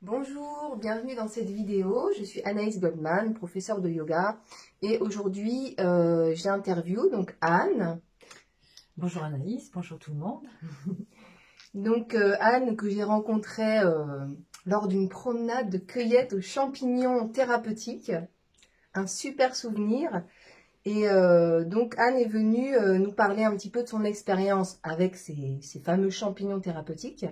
Bonjour, bienvenue dans cette vidéo. Je suis Anaïs Goldman, professeure de yoga. Et aujourd'hui, j'interview donc Anne. Bonjour Anaïs, bonjour tout le monde. Donc Anne que j'ai rencontrée lors d'une promenade de cueillette aux champignons thérapeutiques. Un super souvenir. Et donc Anne est venue nous parler un petit peu de son expérience avec ces fameux champignons thérapeutiques.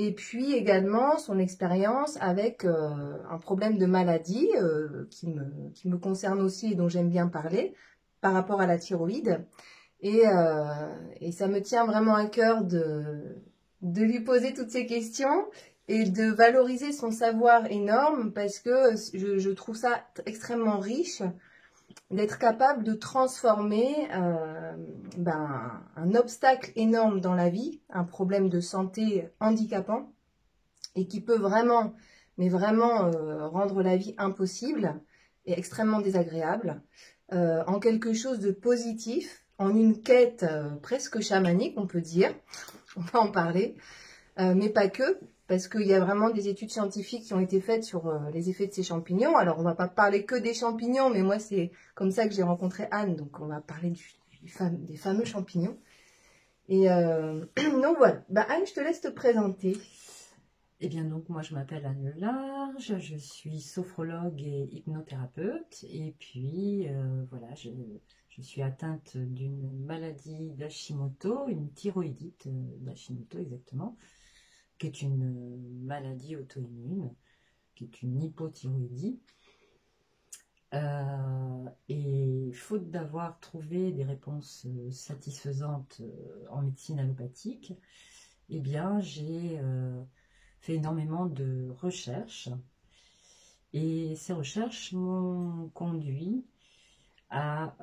Et puis également son expérience avec un problème de maladie qui me concerne aussi et dont j'aime bien parler par rapport à la thyroïde. Et ça me tient vraiment à cœur de lui poser toutes ces questions et de valoriser son savoir énorme parce que je trouve ça extrêmement riche d'être capable de transformer un obstacle énorme dans la vie, un problème de santé handicapant, et qui peut vraiment, mais vraiment rendre la vie impossible et extrêmement désagréable, en quelque chose de positif, en une quête presque chamanique, on peut dire, on va en parler, mais pas que, parce qu'il y a vraiment des études scientifiques qui ont été faites sur les effets de ces champignons. Alors, on ne va pas parler que des champignons, mais moi, c'est comme ça que j'ai rencontré Anne, donc on va parler des fameux champignons. Et donc voilà, Anne, je te laisse te présenter. Eh bien donc moi je m'appelle Anne Lelarge, je suis sophrologue et hypnothérapeute et puis voilà, je suis atteinte d'une maladie d'Hashimoto, une thyroïdite d'Hashimoto exactement, qui est une maladie auto-immune, qui est une hypothyroïdie. Et faute d'avoir trouvé des réponses satisfaisantes en médecine allopathique, eh bien j'ai fait énormément de recherches et ces recherches m'ont conduit à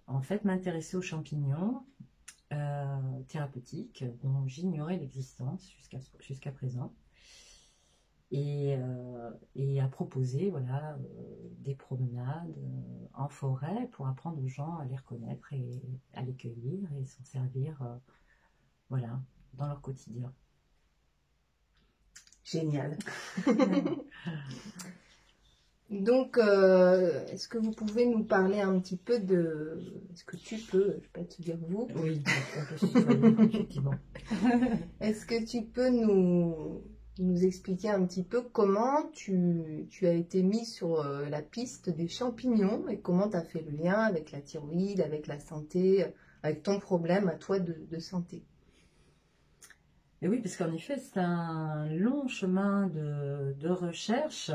en fait m'intéresser aux champignons thérapeutiques dont j'ignorais l'existence jusqu'à présent et à proposer voilà, des promenades en forêt pour apprendre aux gens à les reconnaître et à les cueillir et s'en servir voilà, dans leur quotidien. Génial. Donc, est-ce que vous pouvez nous parler un petit peu de... Est-ce que tu peux, je ne vais pas te dire vous. Oui, on peut se tutoyer, effectivement. Est-ce que tu peux nous expliquer un petit peu comment tu as été mis sur la piste des champignons et comment tu as fait le lien avec la thyroïde, avec la santé, avec ton problème à toi de santé? Et oui, parce qu'en effet, c'est un long chemin de recherche,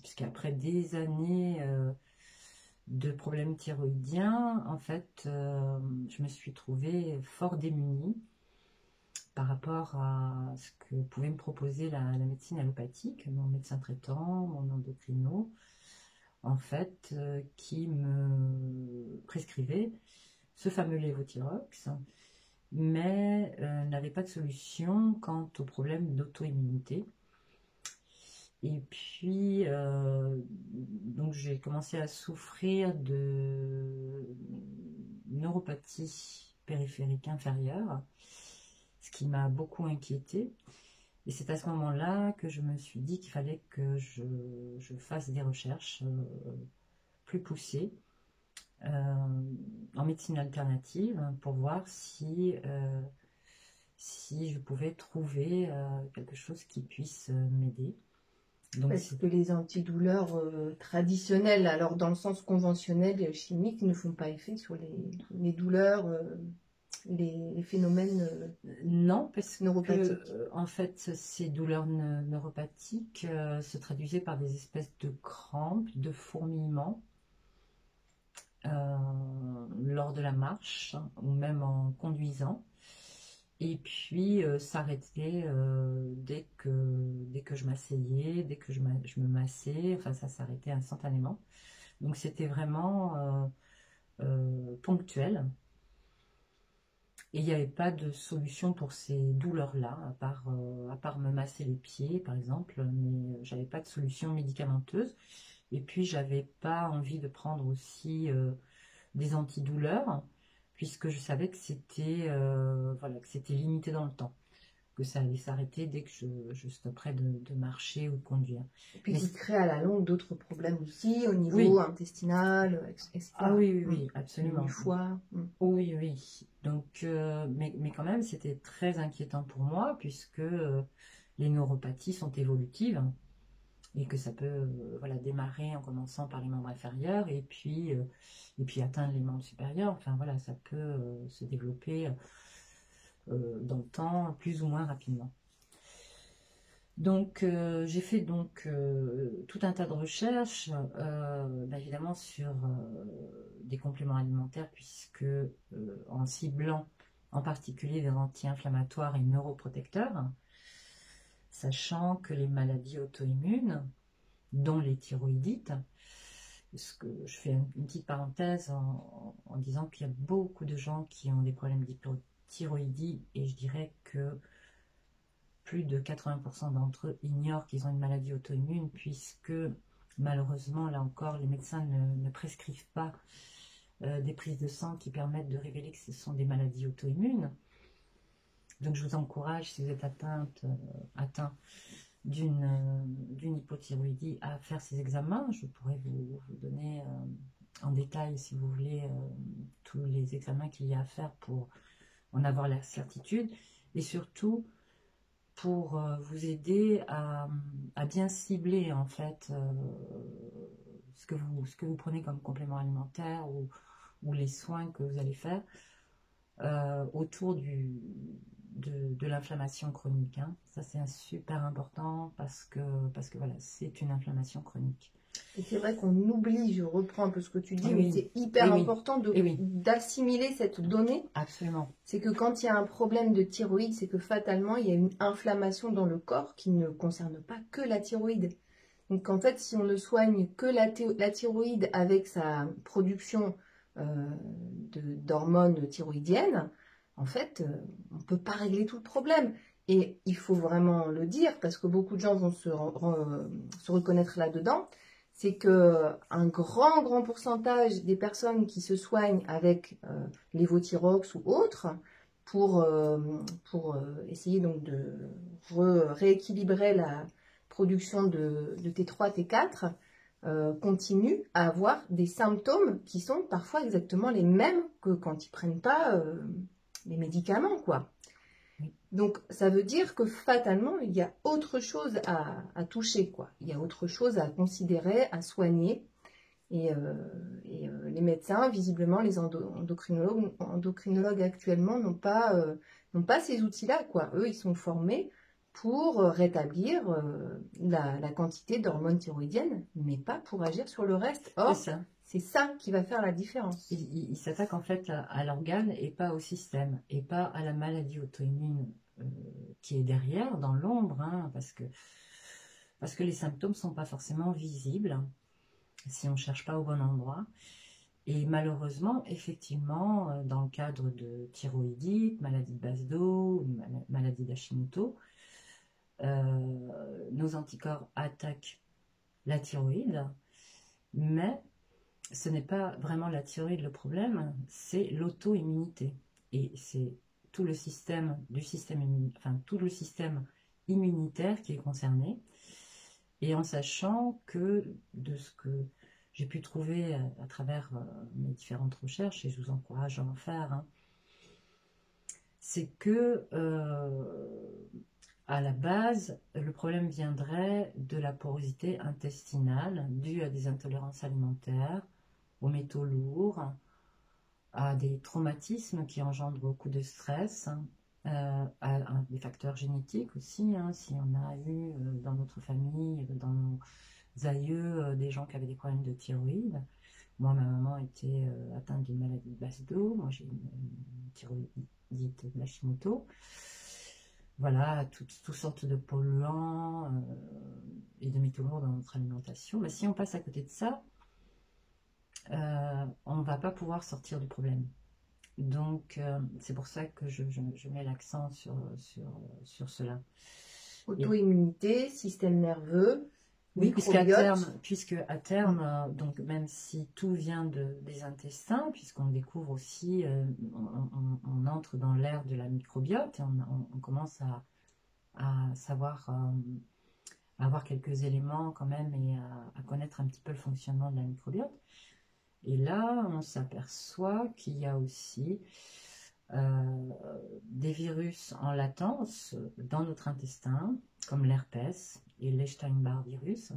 puisqu'après des années de problèmes thyroïdiens, en fait, je me suis trouvée fort démunie par rapport à ce que pouvait me proposer la médecine allopathique, mon médecin traitant, mon endocrino, en fait, qui me prescrivait ce fameux lévothyrox, mais n'avait pas de solution quant au problème d'auto-immunité. Et puis, donc j'ai commencé à souffrir de neuropathie périphérique inférieure, ce qui m'a beaucoup inquiétée. Et c'est à ce moment-là que je me suis dit qu'il fallait que je fasse des recherches plus poussées en médecine alternative pour voir si je pouvais trouver quelque chose qui puisse m'aider. Parce que les antidouleurs traditionnelles, alors dans le sens conventionnel et chimique, ne font pas effet sur les douleurs, les phénomènes non, parce neuropathiques. que en fait, ces douleurs neuropathiques se traduisaient par des espèces de crampes, de fourmillements lors de la marche ou même en conduisant. Et puis s'arrêter dès que je m'asseyais, dès que je me massais, enfin ça s'arrêtait instantanément. Donc c'était vraiment ponctuel. Et il n'y avait pas de solution pour ces douleurs-là, à part me masser les pieds par exemple, mais j'avais pas de solution médicamenteuse. Et puis j'avais pas envie de prendre aussi des antidouleurs, puisque je savais que c'était voilà, que c'était limité dans le temps. que ça allait s'arrêter dès que je stopperais de marcher ou de conduire. Et puis Mais qui crée à la longue d'autres problèmes aussi, au niveau oui, intestinal, etc. ah oui, Du absolument. foie. Oui. Donc, mais quand même, c'était très inquiétant pour moi, puisque les neuropathies sont évolutives et que ça peut voilà, démarrer en commençant par les membres inférieurs et puis atteindre les membres supérieurs. Enfin voilà, ça peut se développer dans le temps plus ou moins rapidement. Donc j'ai fait donc tout un tas de recherches, évidemment sur des compléments alimentaires, puisque en ciblant en particulier des anti-inflammatoires et neuroprotecteurs, sachant que les maladies auto-immunes, dont les thyroïdites, parce que je fais une petite parenthèse en disant qu'il y a beaucoup de gens qui ont des problèmes d'hypothyroïdie, et je dirais que plus de 80% d'entre eux ignorent qu'ils ont une maladie auto-immune, puisque malheureusement, là encore, les médecins ne prescrivent pas des prises de sang qui permettent de révéler que ce sont des maladies auto-immunes. Donc je vous encourage, si vous êtes atteint d'une hypothyroïdie, à faire ces examens. Je pourrais vous donner en détail, si vous voulez, tous les examens qu'il y a à faire pour en avoir la certitude, et surtout pour vous aider à bien cibler en fait ce que vous prenez comme complément alimentaire ou les soins que vous allez faire autour de l'inflammation chronique. Hein. Ça, c'est super important parce que voilà, c'est une inflammation chronique. Et c'est vrai qu'on oublie, je reprends un peu ce que tu dis, Oui, mais c'est hyper important oui. d'assimiler cette donnée. Absolument. C'est que quand il y a un problème de thyroïde, c'est que fatalement, il y a une inflammation dans le corps qui ne concerne pas que la thyroïde. Donc en fait, si on ne soigne que la thyroïde avec sa production d'hormones thyroïdiennes, en fait, on ne peut pas régler tout le problème. Et il faut vraiment le dire, parce que beaucoup de gens vont se reconnaître là-dedans, c'est qu'un grand pourcentage des personnes qui se soignent avec lévothyrox ou autres, pour essayer donc de rééquilibrer la production de T3, T4, continuent à avoir des symptômes qui sont parfois exactement les mêmes que quand ils ne prennent pas les médicaments, quoi. Donc, ça veut dire que fatalement, il y a autre chose à toucher, quoi. Il y a autre chose à considérer, à soigner. Et les médecins, visiblement, les endocrinologues actuellement n'ont pas ces outils-là, quoi. Eux, ils sont formés pour rétablir la quantité d'hormones thyroïdiennes, mais pas pour agir sur le reste. Or, c'est ça qui va faire la différence. Il s'attaque en fait à l'organe et pas au système, et pas à la maladie auto-immune qui est derrière, dans l'ombre, hein, parce que les symptômes ne sont pas forcément visibles si on ne cherche pas au bon endroit. Et malheureusement, effectivement, dans le cadre de thyroïdite, maladie de base d'eau, maladie d'Hashimoto, nos anticorps attaquent la thyroïde, mais ce n'est pas vraiment la thyroïde le problème, c'est l'auto-immunité. Et c'est tout le système tout le système immunitaire qui est concerné. Et en sachant que, de ce que j'ai pu trouver à travers mes différentes recherches, et je vous encourage à en faire, hein, c'est que à la base, le problème viendrait de la porosité intestinale due à des intolérances alimentaires, aux métaux lourds, à des traumatismes qui engendrent beaucoup de stress, à des facteurs génétiques aussi, hein, si on a eu dans notre famille, dans nos aïeux, des gens qui avaient des problèmes de thyroïde. Moi, ma maman était atteinte d'une maladie de base d'eau, moi j'ai une thyroïdite de Hashimoto. Voilà, toutes sortes de polluants et de métaux lourds dans notre alimentation. Mais si on passe à côté de ça, on ne va pas pouvoir sortir du problème. Donc, c'est pour ça que je mets l'accent sur cela. Auto-immunité, système nerveux, oui, puisque à terme, donc même si tout vient des intestins, puisqu'on découvre aussi, on entre dans l'ère de la microbiote, et on commence à savoir avoir quelques éléments quand même et à connaître un petit peu le fonctionnement de la microbiote. Et là, on s'aperçoit qu'il y a aussi des virus en latence dans notre intestin, comme l'herpès et l'Epstein-Barr virus,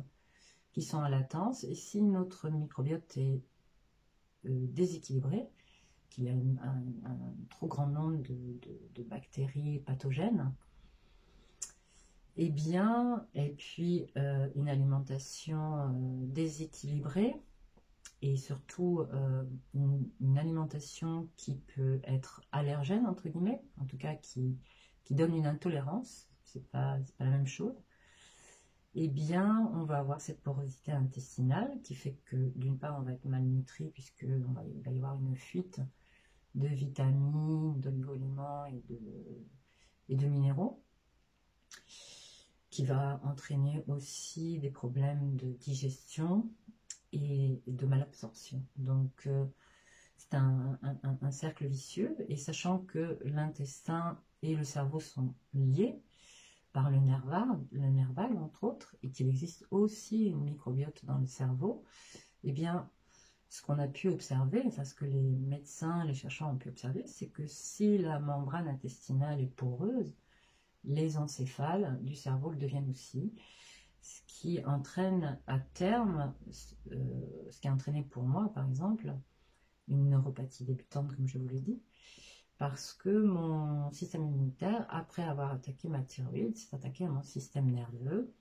qui sont en latence. Et si notre microbiote est déséquilibré, qu'il y a un trop grand nombre de bactéries pathogènes, et puis une alimentation déséquilibrée, et surtout une alimentation qui peut être allergène, entre guillemets, en tout cas qui donne une intolérance, c'est pas la même chose, eh bien, on va avoir cette porosité intestinale qui fait que, d'une part, on va être malnutri, puisqu'il va y avoir une fuite de vitamines, d'oligo-éléments et de minéraux, qui va entraîner aussi des problèmes de digestion et de malabsorption. Donc, c'est un cercle vicieux, et sachant que l'intestin et le cerveau sont liés par le nerf vague, entre autres, et qu'il existe aussi une microbiote dans le cerveau, eh bien, ce qu'on a pu observer, enfin ce que les médecins, les chercheurs ont pu observer, c'est que si la membrane intestinale est poreuse, les encéphales du cerveau le deviennent aussi, ce qui entraîne à terme, ce qui a entraîné pour moi, par exemple, une neuropathie débutante, comme je vous l'ai dit, parce que mon système immunitaire, après avoir attaqué ma thyroïde, s'est attaqué à mon système nerveux,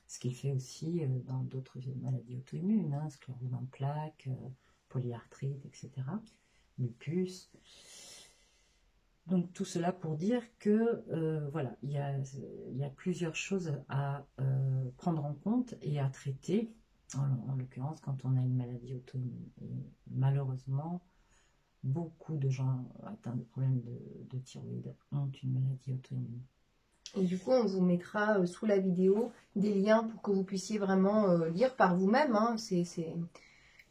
ce qu'il fait aussi dans d'autres maladies auto-immunes, hein, sclérose en plaques, polyarthrite, etc., lupus. Donc tout cela pour dire que voilà, il y a plusieurs choses à prendre en compte et à traiter, en l'occurrence quand on a une maladie auto-immune. Et malheureusement, beaucoup de gens atteints de problèmes de thyroïde ont une maladie auto-immune. Et du coup, on vous mettra sous la vidéo des liens pour que vous puissiez vraiment lire par vous-même, hein,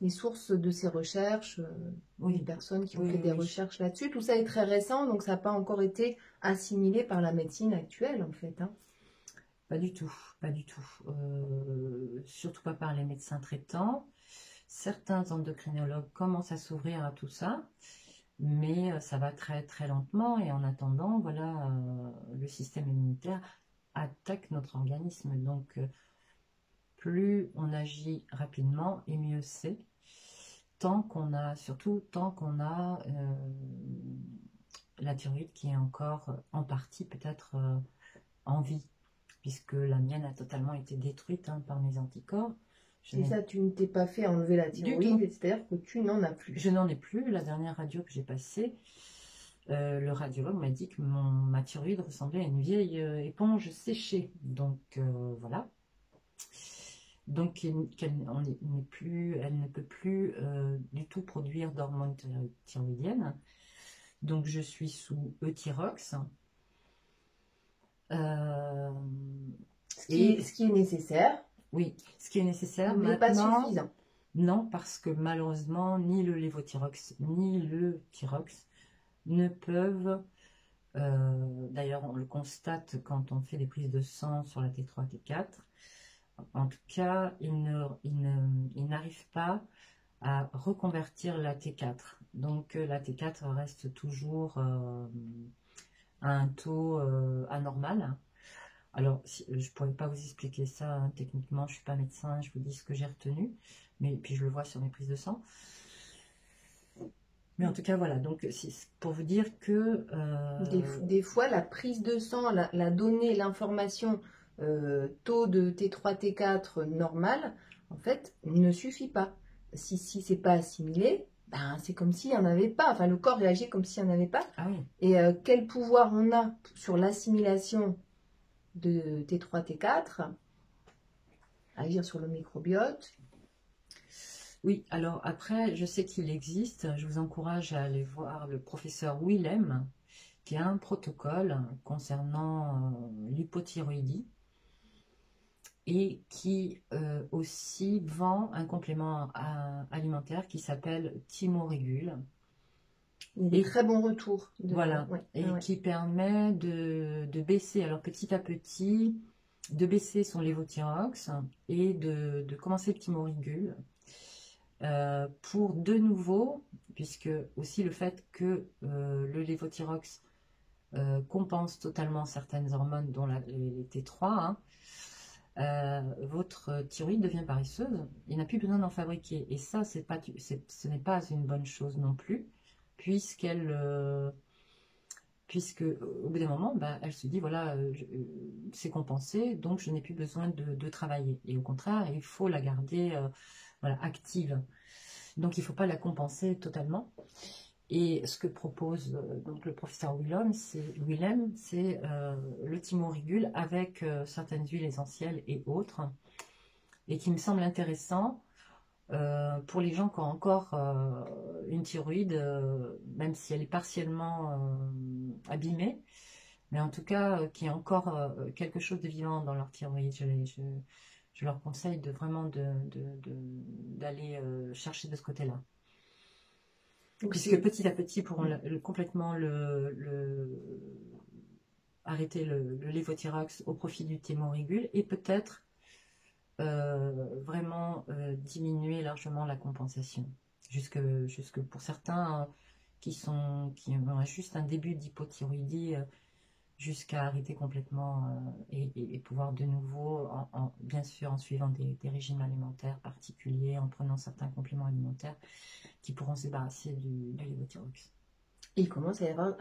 les sources de ces recherches, Oui. les personnes qui ont Oui, fait des oui. recherches là-dessus. Tout ça est très récent, donc ça n'a pas encore été assimilé par la médecine actuelle, en fait. Hein. Pas du tout, pas du tout. Surtout pas par les médecins traitants. Certains endocrinologues commencent à s'ouvrir à tout ça, mais ça va très très lentement, et en attendant, voilà, le système immunitaire attaque notre organisme. Donc, plus on agit rapidement, et mieux c'est. Surtout tant qu'on a la thyroïde qui est encore en partie peut-être en vie, puisque la mienne a totalement été détruite par mes anticorps. Et ça, tu ne t'es pas fait enlever la thyroïde, c'est-à-dire que tu n'en as plus. Je n'en ai plus. La dernière radio que j'ai passée, le radiologue m'a dit que ma thyroïde ressemblait à une vieille éponge séchée. Donc voilà. Donc elle ne peut plus du tout produire d'hormones thyroïdiennes. Donc je suis sous Euthyrox. Ce qui est nécessaire. Oui, ce qui est nécessaire. Mais pas suffisant. Non, parce que malheureusement, ni le lévothyrox, ni le thyrox ne peuvent, d'ailleurs on le constate quand on fait des prises de sang sur la T3, T4, en tout cas, ils n'arrivent pas à reconvertir la T4. Donc la T4 reste toujours à un taux anormal. Alors, je ne pourrais pas vous expliquer ça hein, techniquement, je ne suis pas médecin, je vous dis ce que j'ai retenu, mais puis je le vois sur mes prises de sang. Mais en tout cas, voilà, donc c'est pour vous dire que... Des fois, la prise de sang, la donnée, l'information, taux de T3, T4 normal, en fait, ne suffit pas. Si c'est pas assimilé, ben, c'est comme s'il n'y en avait pas. Enfin, le corps réagit comme s'il n'y en avait pas. Ah oui. Et quel pouvoir on a sur l'assimilation de T3, T4, agir sur le microbiote. Oui, alors après, je sais qu'il existe, je vous encourage à aller voir le professeur Willem, qui a un protocole concernant l'hypothyroïdie, et qui aussi vend un complément alimentaire qui s'appelle Thymorégule. Il y a des très bons retours. Voilà, et qui permet de baisser, alors petit à petit, de baisser son lévothyrox et de commencer le thymorigule. Pour de nouveau, puisque aussi le fait que le lévothyrox compense totalement certaines hormones, dont les T3, votre thyroïde devient paresseuse, il n'a plus besoin d'en fabriquer. Et ça, ce n'est pas une bonne chose non plus, puisque au bout d'un moment, elle se dit, voilà, c'est compensé, donc je n'ai plus besoin de travailler. Et au contraire, il faut la garder voilà, active. Donc il ne faut pas la compenser totalement. Et ce que propose donc le professeur Willem, c'est le thymorigule avec certaines huiles essentielles et autres, et qui me semble intéressant pour les gens qui ont encore une thyroïde, même si elle est partiellement abîmée, mais en tout cas qui a encore quelque chose de vivant dans leur thyroïde. Je leur conseille vraiment d'aller chercher de ce côté-là. Puisque petit à petit pourront complètement arrêter le lévothyrox au profit du thymorigule et peut-être vraiment diminuer largement la compensation. Jusque pour certains qui ont juste un début d'hypothyroïdie, jusqu'à arrêter complètement et pouvoir de nouveau, bien sûr en suivant des régimes alimentaires particuliers, en prenant certains compléments alimentaires qui pourront se débarrasser du lévothyrox. Il commence à y avoir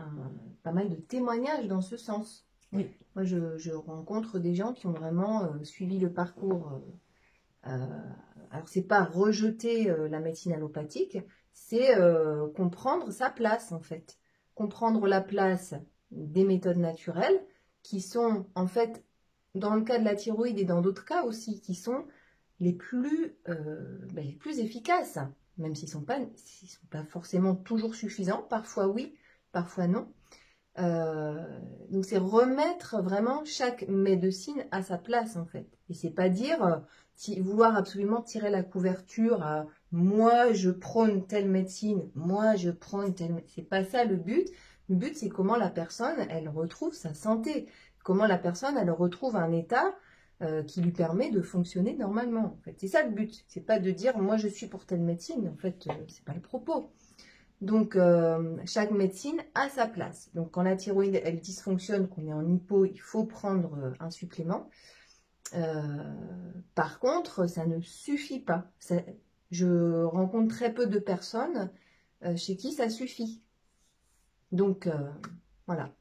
pas mal de témoignages dans ce sens. Oui. Moi, je rencontre des gens qui ont vraiment suivi le parcours. Alors, c'est pas rejeter la médecine allopathique, c'est comprendre sa place, en fait. Comprendre la place des méthodes naturelles qui sont, en fait, dans le cas de la thyroïde et dans d'autres cas aussi, qui sont les plus efficaces, même s'ils sont pas forcément toujours suffisants, parfois oui, parfois non. Donc c'est remettre vraiment chaque médecine à sa place en fait. Et c'est pas dire vouloir absolument tirer la couverture à moi je prône telle médecine, moi je prône telle médecine. C'est pas ça le but. Le but c'est comment la personne elle retrouve sa santé, comment la personne elle retrouve un état qui lui permet de fonctionner normalement. En fait, c'est ça le but. C'est pas de dire moi je suis pour telle médecine. En fait, c'est pas le propos. Donc, chaque médecine a sa place. Donc, quand la thyroïde, elle dysfonctionne, qu'on est en hypo, il faut prendre un supplément. Par contre, ça ne suffit pas. Je rencontre très peu de personnes chez qui ça suffit. Donc, voilà.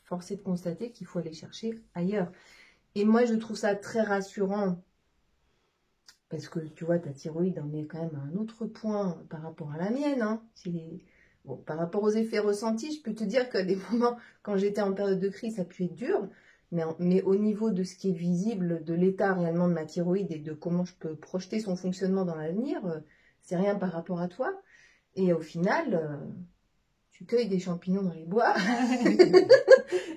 Force est de constater qu'il faut aller chercher ailleurs. Et moi, je trouve ça très rassurant. Parce que, tu vois, ta thyroïde en est quand même à un autre point par rapport à la mienne. Hein. Bon, par rapport aux effets ressentis, je peux te dire qu'à des moments, quand j'étais en période de crise, ça a pu être dur. Mais au niveau de ce qui est visible, de l'état réellement de ma thyroïde et de comment je peux projeter son fonctionnement dans l'avenir, c'est rien par rapport à toi. Et au final, tu cueilles des champignons dans les bois.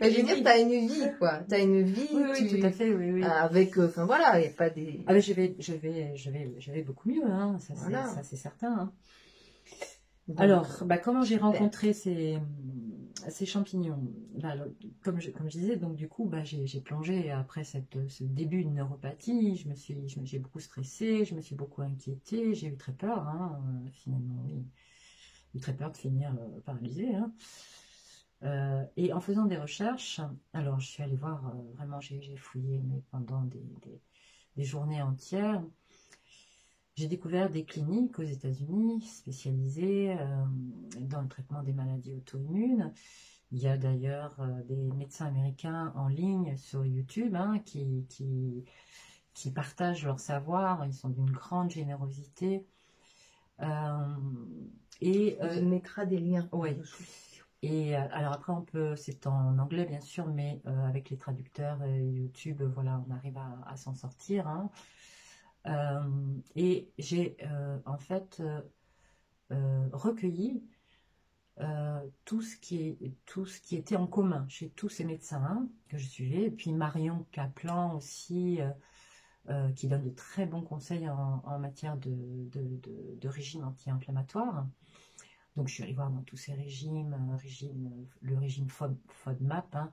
Je veux dire, tu as une vie, quoi. Tu as une vie. Oui, tout à fait, oui. Avec, enfin voilà, il n'y a pas des... Ah, mais je vais beaucoup mieux, hein. Ça c'est certain. Hein. Donc, alors, comment j'ai rencontré ces champignons comme je disais, donc du coup, j'ai plongé après ce début de neuropathie. J'ai beaucoup stressé, je me suis beaucoup inquiétée, j'ai eu très peur, hein, finalement, oui. J'ai eu très peur de finir paralysée, hein. Et en faisant des recherches, alors je suis allée voir, vraiment j'ai fouillé mais pendant des journées entières. J'ai découvert des cliniques aux États-Unis spécialisées dans le traitement des maladies auto-immunes. Il y a d'ailleurs des médecins américains en ligne sur YouTube, hein, qui partagent leur savoir. Ils sont d'une grande générosité. Tu mettras des liens. Oui. Et alors après, c'est en anglais bien sûr, mais avec les traducteurs YouTube, voilà, on arrive à s'en sortir. Hein. Et j'ai en fait recueilli tout ce qui était en commun chez tous ces médecins, hein, que je suivais, et puis Marion Kaplan aussi, qui donne de très bons conseils en matière de régime anti-inflammatoire. Donc je suis allée voir dans tous ces régimes, le régime FODMAP, hein,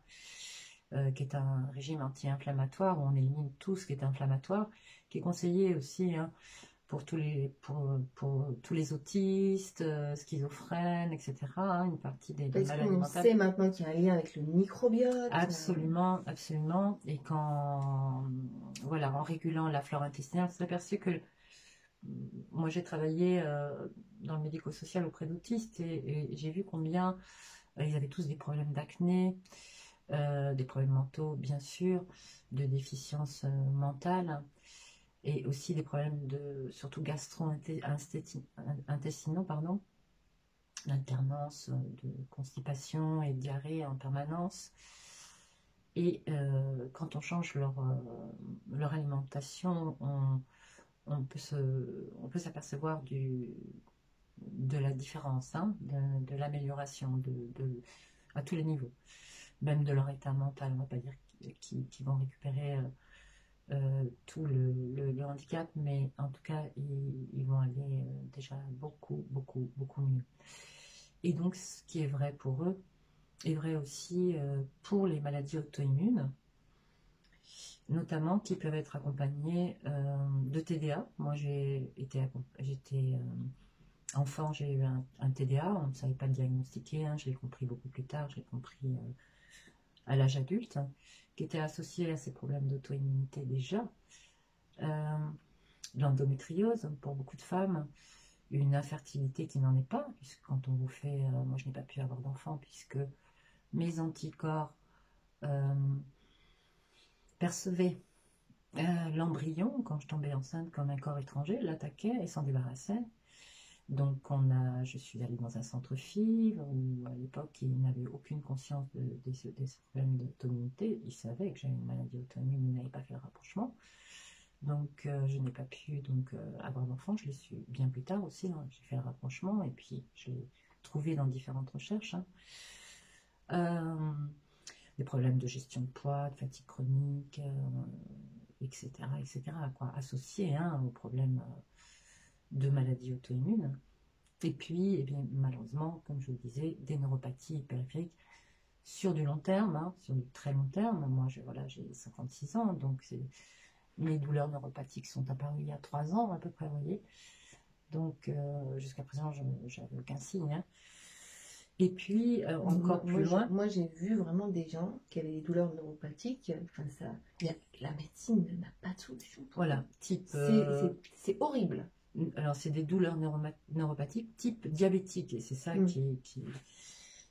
qui est un régime anti-inflammatoire où on élimine tout ce qui est inflammatoire, qui est conseillé aussi, hein, pour tous les autistes, schizophrènes, etc. hein, une partie des Parce maladies qu'on mentales. sait maintenant qu'il y a un lien avec le microbiote. Absolument, absolument. Et voilà, en régulant la flore intestinale, on s'est aperçu que moi j'ai travaillé dans le médico-social auprès d'autistes et j'ai vu combien ils avaient tous des problèmes d'acné, des problèmes mentaux bien sûr, de déficience mentale et aussi des problèmes surtout gastro-intestinaux, pardon, l'alternance de constipation et de diarrhée en permanence. Et quand on change leur alimentation, on peut s'apercevoir de la différence, hein, de l'amélioration à tous les niveaux, même de leur état mental. On ne va pas dire qu'ils vont récupérer tout le handicap, mais en tout cas, ils vont aller déjà beaucoup, beaucoup, beaucoup mieux. Et donc, ce qui est vrai pour eux est vrai aussi pour les maladies auto-immunes, notamment qui peuvent être accompagnées de TDA. Moi, j'étais enfant, j'ai eu un TDA, on ne savait pas le diagnostiquer, hein, je l'ai compris beaucoup plus tard, je l'ai compris à l'âge adulte, qui était associé à ces problèmes d'auto-immunité déjà. L'endométriose, pour beaucoup de femmes, une infertilité qui n'en est pas, puisque quand on vous fait... moi, je n'ai pas pu avoir d'enfant, puisque mes anticorps percevaient l'embryon, quand je tombais enceinte, comme un corps étranger, l'attaquait et s'en débarrassait. Donc je suis allée dans un centre FIV où à l'époque ils n'avaient aucune conscience des problèmes d'auto-immunité. Ils savaient que j'avais une maladie auto-immune, ils n'avaient pas fait le rapprochement. Donc je n'ai pas pu avoir d'enfant, je l'ai su bien plus tard aussi, hein. J'ai fait le rapprochement et puis je l'ai trouvé dans différentes recherches. Hein. Des problèmes de gestion de poids, de fatigue chronique, etc., quoi, associés, hein, aux problèmes de maladies auto-immunes. Et puis, eh bien, malheureusement, comme je vous le disais, des neuropathies périphériques sur du long terme, hein, sur du très long terme. Moi, j'ai 56 ans, donc mes douleurs neuropathiques sont apparues il y a 3 ans à peu près, vous voyez. Donc, jusqu'à présent, je n'avais aucun signe. Hein. Et puis, encore plus loin... Moi, j'ai vu vraiment des gens qui avaient des douleurs neuropathiques. Enfin, la médecine n'a pas de solution. Voilà, type... C'est horrible. Alors, c'est des douleurs neuropathiques type diabétique. Et c'est ça qui...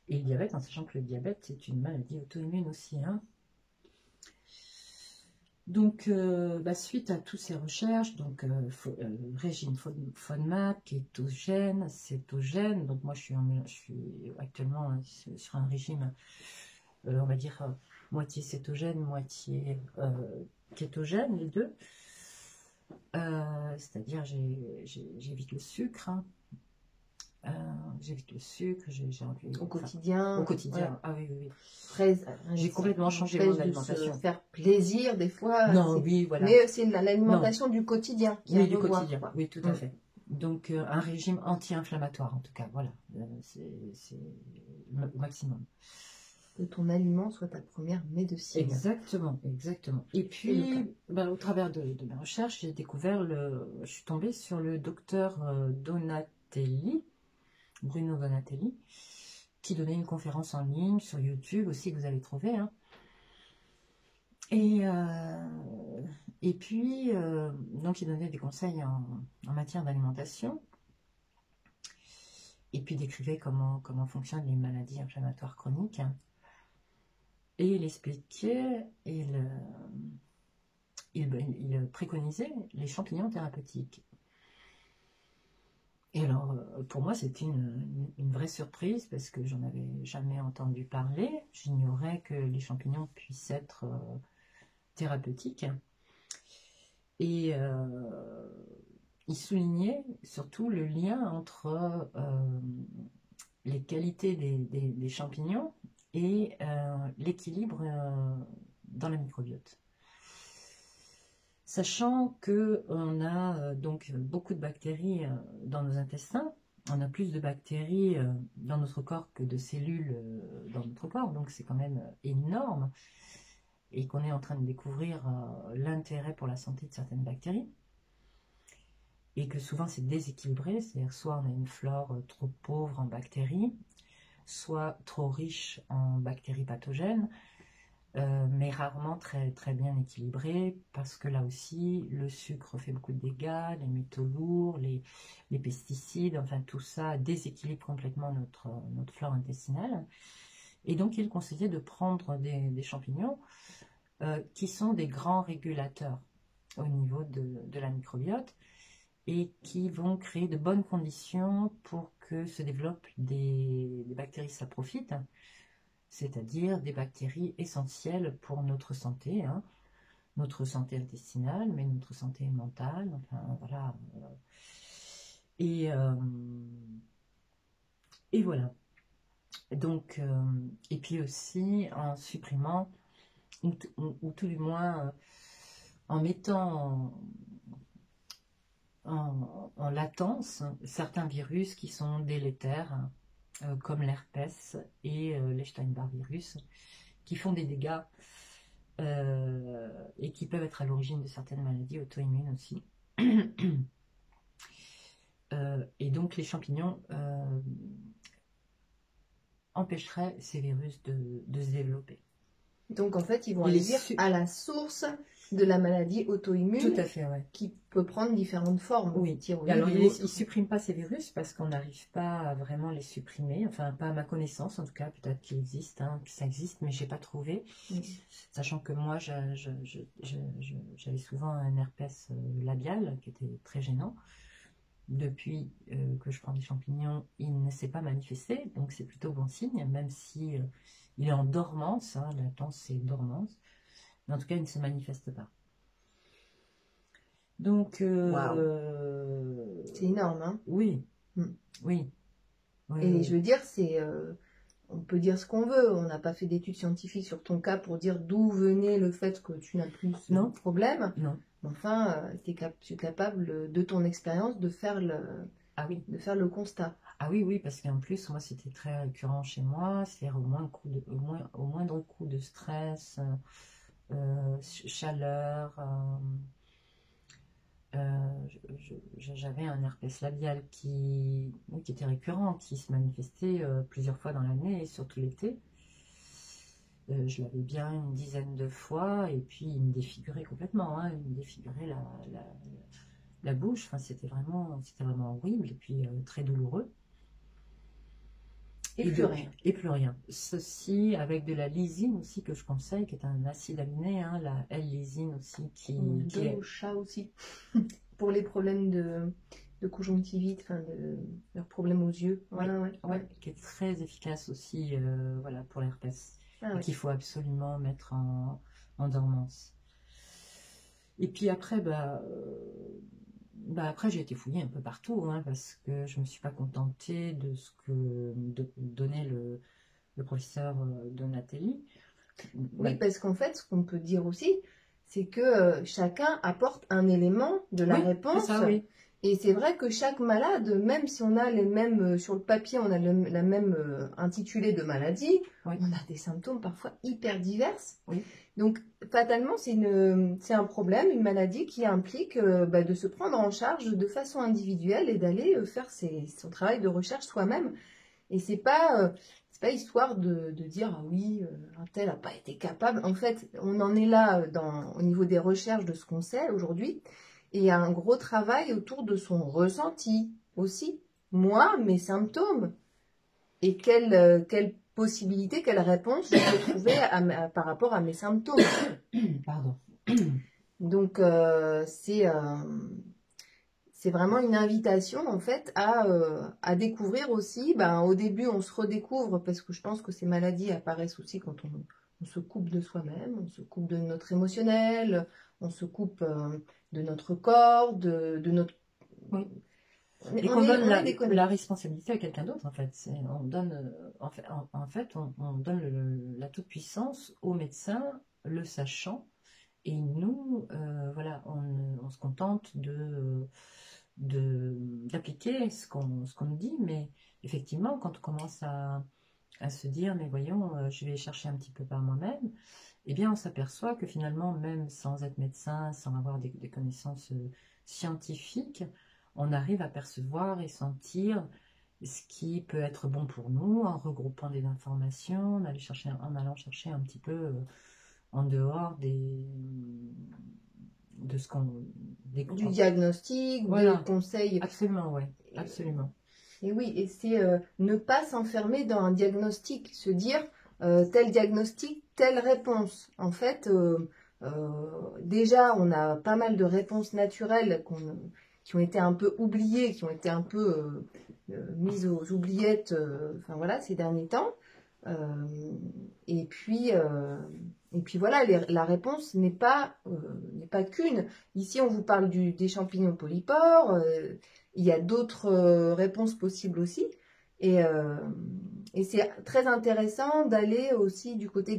Et le diabète, en sachant que le diabète, c'est une maladie auto-immune aussi. Hein. Donc, suite à toutes ces recherches, donc régime FODMAP, kétogène, cétogène. Donc moi, je suis actuellement sur un régime, on va dire, moitié cétogène, moitié kétogène, les deux. C'est-à-dire, j'évite le sucre. Hein. J'évite le sucre, j'ai enlevé au quotidien. Au quotidien, ouais. Ah oui, oui. J'ai complètement changé mon alimentation. Faire plaisir des fois. Non, oui, voilà. Mais c'est l'alimentation du quotidien. Oui, du quotidien, oui, tout à fait. Donc un régime anti-inflammatoire en tout cas, voilà, c'est au maximum. Que ton aliment soit ta première médecine. Exactement, exactement. Et puis, au travers de mes recherches, je suis tombée sur le docteur Donatelli, Bruno Donatelli, qui donnait une conférence en ligne sur YouTube aussi, que vous allez trouver. Hein. Et puis, donc il donnait des conseils en matière d'alimentation. Et puis décrivait comment fonctionnent les maladies inflammatoires chroniques. Et il expliquait, il préconisait les champignons thérapeutiques. Et alors, pour moi, c'était une vraie surprise parce que j'en avais jamais entendu parler. J'ignorais que les champignons puissent être thérapeutiques. Et il soulignait surtout le lien entre les qualités des champignons et l'équilibre dans la microbiote. Sachant qu'on a donc beaucoup de bactéries dans nos intestins, on a plus de bactéries dans notre corps que de cellules dans notre corps, donc c'est quand même énorme, et qu'on est en train de découvrir l'intérêt pour la santé de certaines bactéries, et que souvent c'est déséquilibré, c'est-à-dire soit on a une flore trop pauvre en bactéries, soit trop riche en bactéries pathogènes, mais rarement très, très bien équilibré, parce que là aussi, le sucre fait beaucoup de dégâts, les métaux lourds, les pesticides, enfin tout ça déséquilibre complètement notre flore intestinale. Et donc, il est conseillé de prendre des champignons qui sont des grands régulateurs au niveau de la microbiote, et qui vont créer de bonnes conditions pour que se développent des bactéries saprophytes, c'est-à-dire des bactéries essentielles pour notre santé, hein, notre santé intestinale, mais notre santé mentale, enfin voilà. Et, euh, et voilà. Donc, et puis aussi en supprimant, ou tout du moins en mettant en latence certains virus qui sont délétères, comme l'herpès et l'Epstein-Barr virus, qui font des dégâts et qui peuvent être à l'origine de certaines maladies auto-immunes aussi. Et donc les champignons empêcheraient ces virus de se développer. Donc en fait, ils vont aller dire à la source de la maladie auto-immune. Tout à fait, ouais. Qui peut prendre différentes formes. Oui. Alors ils ne suppriment pas ces virus parce qu'on n'arrive pas à vraiment les supprimer. Enfin, pas à ma connaissance, en tout cas, peut-être qu'il existe, hein, que ça existe, mais je n'ai pas trouvé. Sachant que moi, j'avais souvent un herpès labial qui était très gênant. Depuis que je prends des champignons, il ne s'est pas manifesté, donc c'est plutôt bon signe, même si il est en dormance, hein, latence c'est dormance, mais en tout cas il ne se manifeste pas. Donc, c'est énorme, hein. Oui, oui. Et je veux dire, on peut dire ce qu'on veut, on n'a pas fait d'études scientifiques sur ton cas pour dire d'où venait le fait que tu n'as plus ce problème. Non. Enfin, tu es capable de ton expérience de faire le constat. Ah oui, oui, parce qu'en plus, moi, c'était très récurrent chez moi, c'est-à-dire au moindre coup de stress, chaleur, j'avais un herpès labial qui était récurrent, qui se manifestait plusieurs fois dans l'année et surtout l'été. Je l'avais bien une dizaine de fois et puis il me défigurait complètement, hein, il me défigurait la bouche, enfin, c'était vraiment horrible et puis très douloureux. Et plus rien. Et plus rien. Ceci avec de la lysine aussi que je conseille, qui est un acide aminé, hein, la L-lysine aussi. Au chat aussi. Pour les problèmes de conjonctivite, enfin de leurs problèmes aux yeux. Ouais, qui est très efficace aussi voilà, pour l'herpès. Qu'il faut absolument mettre en dormance. Et puis après, après j'ai été fouillée un peu partout, hein, parce que je ne me suis pas contentée de ce que donnait le professeur Donatelli. Oui, parce qu'en fait, ce qu'on peut dire aussi, c'est que chacun apporte un élément de la réponse. Ça, oui. Et c'est vrai que chaque malade, même si on a les mêmes, sur le papier, on a la même intitulé de maladie, on a des symptômes parfois hyper divers. Donc, fatalement, c'est un problème, une maladie qui implique de se prendre en charge de façon individuelle et d'aller faire son travail de recherche soi-même. Et c'est pas histoire de dire ah oui, un tel n'a pas été capable. En fait, on en est là au niveau des recherches de ce qu'on sait aujourd'hui. Et il y a un gros travail autour de son ressenti aussi. Moi, mes symptômes. Et quelle possibilité, quelle réponse je peux trouver par rapport à mes symptômes. Pardon. Donc, c'est vraiment une invitation en fait à découvrir aussi. Au début, on se redécouvre parce que je pense que ces maladies apparaissent aussi quand on se coupe de soi-même, on se coupe de notre émotionnel, on se coupe de notre corps, de notre... Oui. Et qu'on donne la responsabilité à quelqu'un d'autre, en fait. On donne, on donne la toute-puissance au médecin, le sachant, et nous, voilà, on se contente d'appliquer ce qu'on nous dit, mais effectivement, quand on commence à se dire, mais voyons, je vais chercher un petit peu par moi-même, eh bien, on s'aperçoit que finalement, même sans être médecin, sans avoir des connaissances scientifiques, on arrive à percevoir et sentir ce qui peut être bon pour nous en regroupant des informations, en allant chercher un petit peu en dehors de ce qu'on du diagnostic, voilà. des conseils. Absolument, oui, absolument. Et oui, et c'est ne pas s'enfermer dans un diagnostic, se dire tel diagnostic, telle réponse. En fait, déjà, on a pas mal de réponses naturelles qui ont été un peu oubliées, qui ont été un peu mises aux oubliettes, enfin voilà, ces derniers temps. Et puis voilà, la réponse n'est pas qu'une. Ici, on vous parle des champignons polypores. Il y a d'autres réponses possibles aussi. Et c'est très intéressant d'aller aussi du côté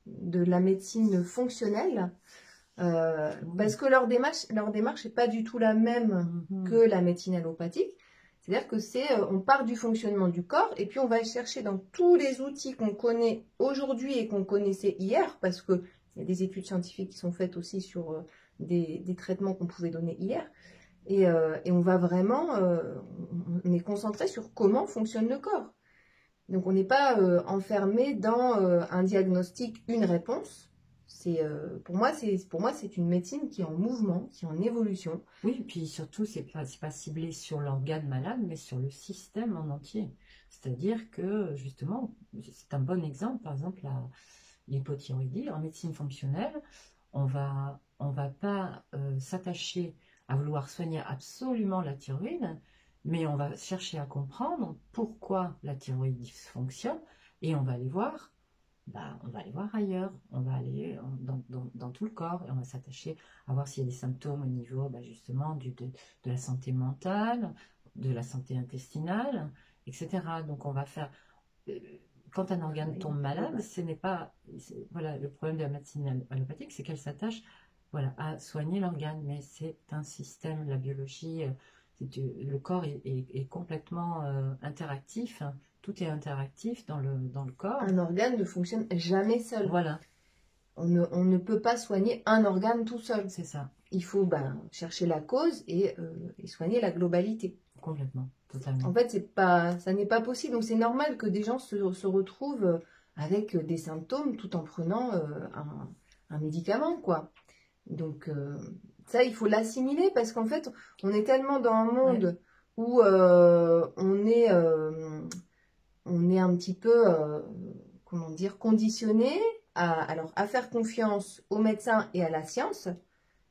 de la médecine fonctionnelle. Parce que leur démarche n'est pas du tout la même que la médecine allopathique. C'est-à-dire que on part du fonctionnement du corps et puis on va chercher dans tous les outils qu'on connaît aujourd'hui et qu'on connaissait hier, parce qu'il y a des études scientifiques qui sont faites aussi sur des traitements qu'on pouvait donner hier. Et on va vraiment, on est concentré sur comment fonctionne le corps. Donc on n'est pas enfermé dans un diagnostic, une réponse. Pour moi, c'est une médecine qui est en mouvement, qui est en évolution. Oui, et puis surtout, c'est pas ciblé sur l'organe malade, mais sur le système en entier. C'est-à-dire que, justement, c'est un bon exemple, par exemple, l'hypothyroïdie. En médecine fonctionnelle, on va pas s'attacher à vouloir soigner absolument la thyroïde, mais on va chercher à comprendre pourquoi la thyroïde dysfonctionne, et on va aller voir ailleurs, on va aller dans tout le corps et on va s'attacher à voir s'il y a des symptômes au niveau justement de la santé mentale, de la santé intestinale, etc. Donc on va faire... Quand un organe tombe malade, ce n'est pas... Voilà, le problème de la médecine allopathique, c'est qu'elle s'attache à soigner l'organe, mais c'est un système, la biologie, le corps est complètement interactif. Tout est interactif dans le corps. Un organe ne fonctionne jamais seul. Voilà. On ne peut pas soigner un organe tout seul. C'est ça. Il faut chercher la cause et soigner la globalité. Complètement, totalement. En fait, ça n'est pas possible. Donc c'est normal que des gens se retrouvent avec des symptômes tout en prenant un médicament, quoi. Donc ça, il faut l'assimiler parce qu'en fait, on est tellement dans un monde où on est un petit peu, comment dire, conditionné à faire confiance aux médecins et à la science.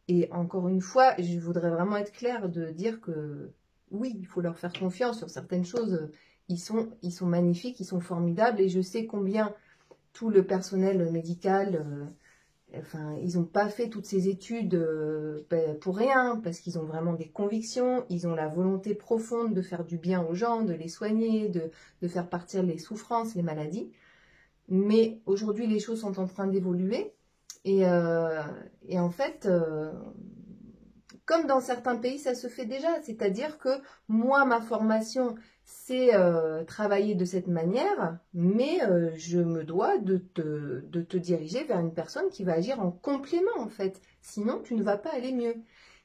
Et encore une fois, je voudrais vraiment être claire de dire que oui, il faut leur faire confiance sur certaines choses. Ils sont magnifiques, ils sont formidables. Et je sais combien tout le personnel médical, ils n'ont pas fait toutes ces études pour rien, parce qu'ils ont vraiment des convictions, ils ont la volonté profonde de faire du bien aux gens, de les soigner, de faire partir les souffrances, les maladies. Mais aujourd'hui, les choses sont en train d'évoluer. Et en fait, comme dans certains pays, ça se fait déjà. C'est-à-dire que moi, ma formation, c'est travailler de cette manière, mais je me dois de te diriger vers une personne qui va agir en complément, en fait. Sinon, tu ne vas pas aller mieux.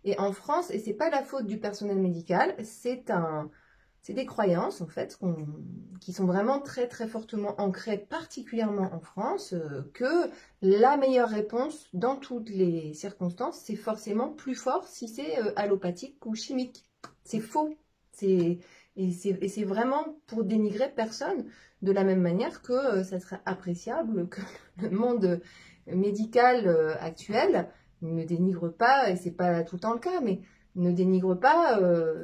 Et en France, et c'est pas la faute du personnel médical, c'est des croyances, en fait, qui sont vraiment très, très fortement ancrées, particulièrement en France, que la meilleure réponse, dans toutes les circonstances, c'est forcément plus fort si c'est allopathique ou chimique. C'est faux. Et c'est vraiment pour dénigrer personne, de la même manière que ça serait appréciable que le monde médical actuel ne dénigre pas, et c'est pas tout le temps le cas, mais ne dénigre pas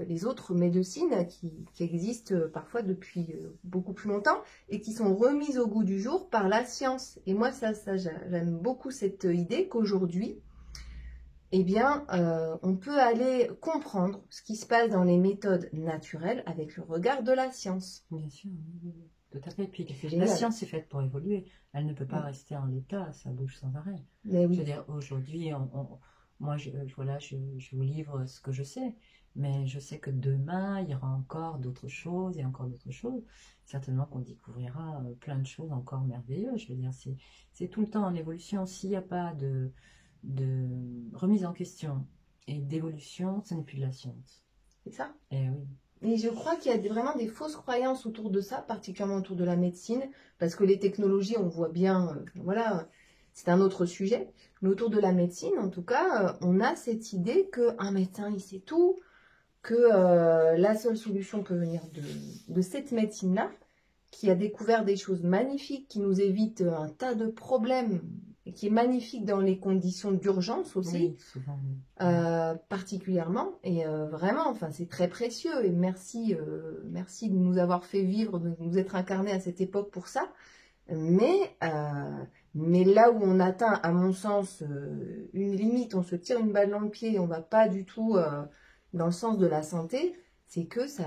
les autres médecines qui existent parfois depuis beaucoup plus longtemps et qui sont remises au goût du jour par la science. Et moi, ça j'aime beaucoup cette idée qu'aujourd'hui, eh bien, on peut aller comprendre ce qui se passe dans les méthodes naturelles avec le regard de la science. Bien sûr, tout à fait. Puis la science est faite pour évoluer. Elle ne peut pas rester en l'état, ça bouge sans arrêt. Mais oui. Je veux dire, aujourd'hui, moi, voilà, je vous livre ce que je sais. Mais je sais que demain, il y aura encore d'autres choses et encore d'autres choses. Certainement qu'on découvrira plein de choses encore merveilleuses. Je veux dire, c'est tout le temps en évolution. S'il n'y a pas de remise en question et d'évolution, ce n'est plus de la science. C'est ça. Et oui. Et je crois qu'il y a vraiment des fausses croyances autour de ça, particulièrement autour de la médecine, parce que les technologies, on voit bien, voilà, c'est un autre sujet. Mais autour de la médecine, en tout cas, on a cette idée qu'un médecin, il sait tout, que la seule solution peut venir de cette médecine-là, qui a découvert des choses magnifiques, qui nous évite un tas de problèmes, et qui est magnifique dans les conditions d'urgence aussi, Oui, souvent, oui. particulièrement. Et vraiment, enfin, c'est très précieux. Et merci, merci de nous avoir fait vivre, de nous être incarnés à cette époque pour ça. Mais là où on atteint, à mon sens, une limite, on se tire une balle dans le pied et on ne va pas du tout dans le sens de la santé, c'est que ça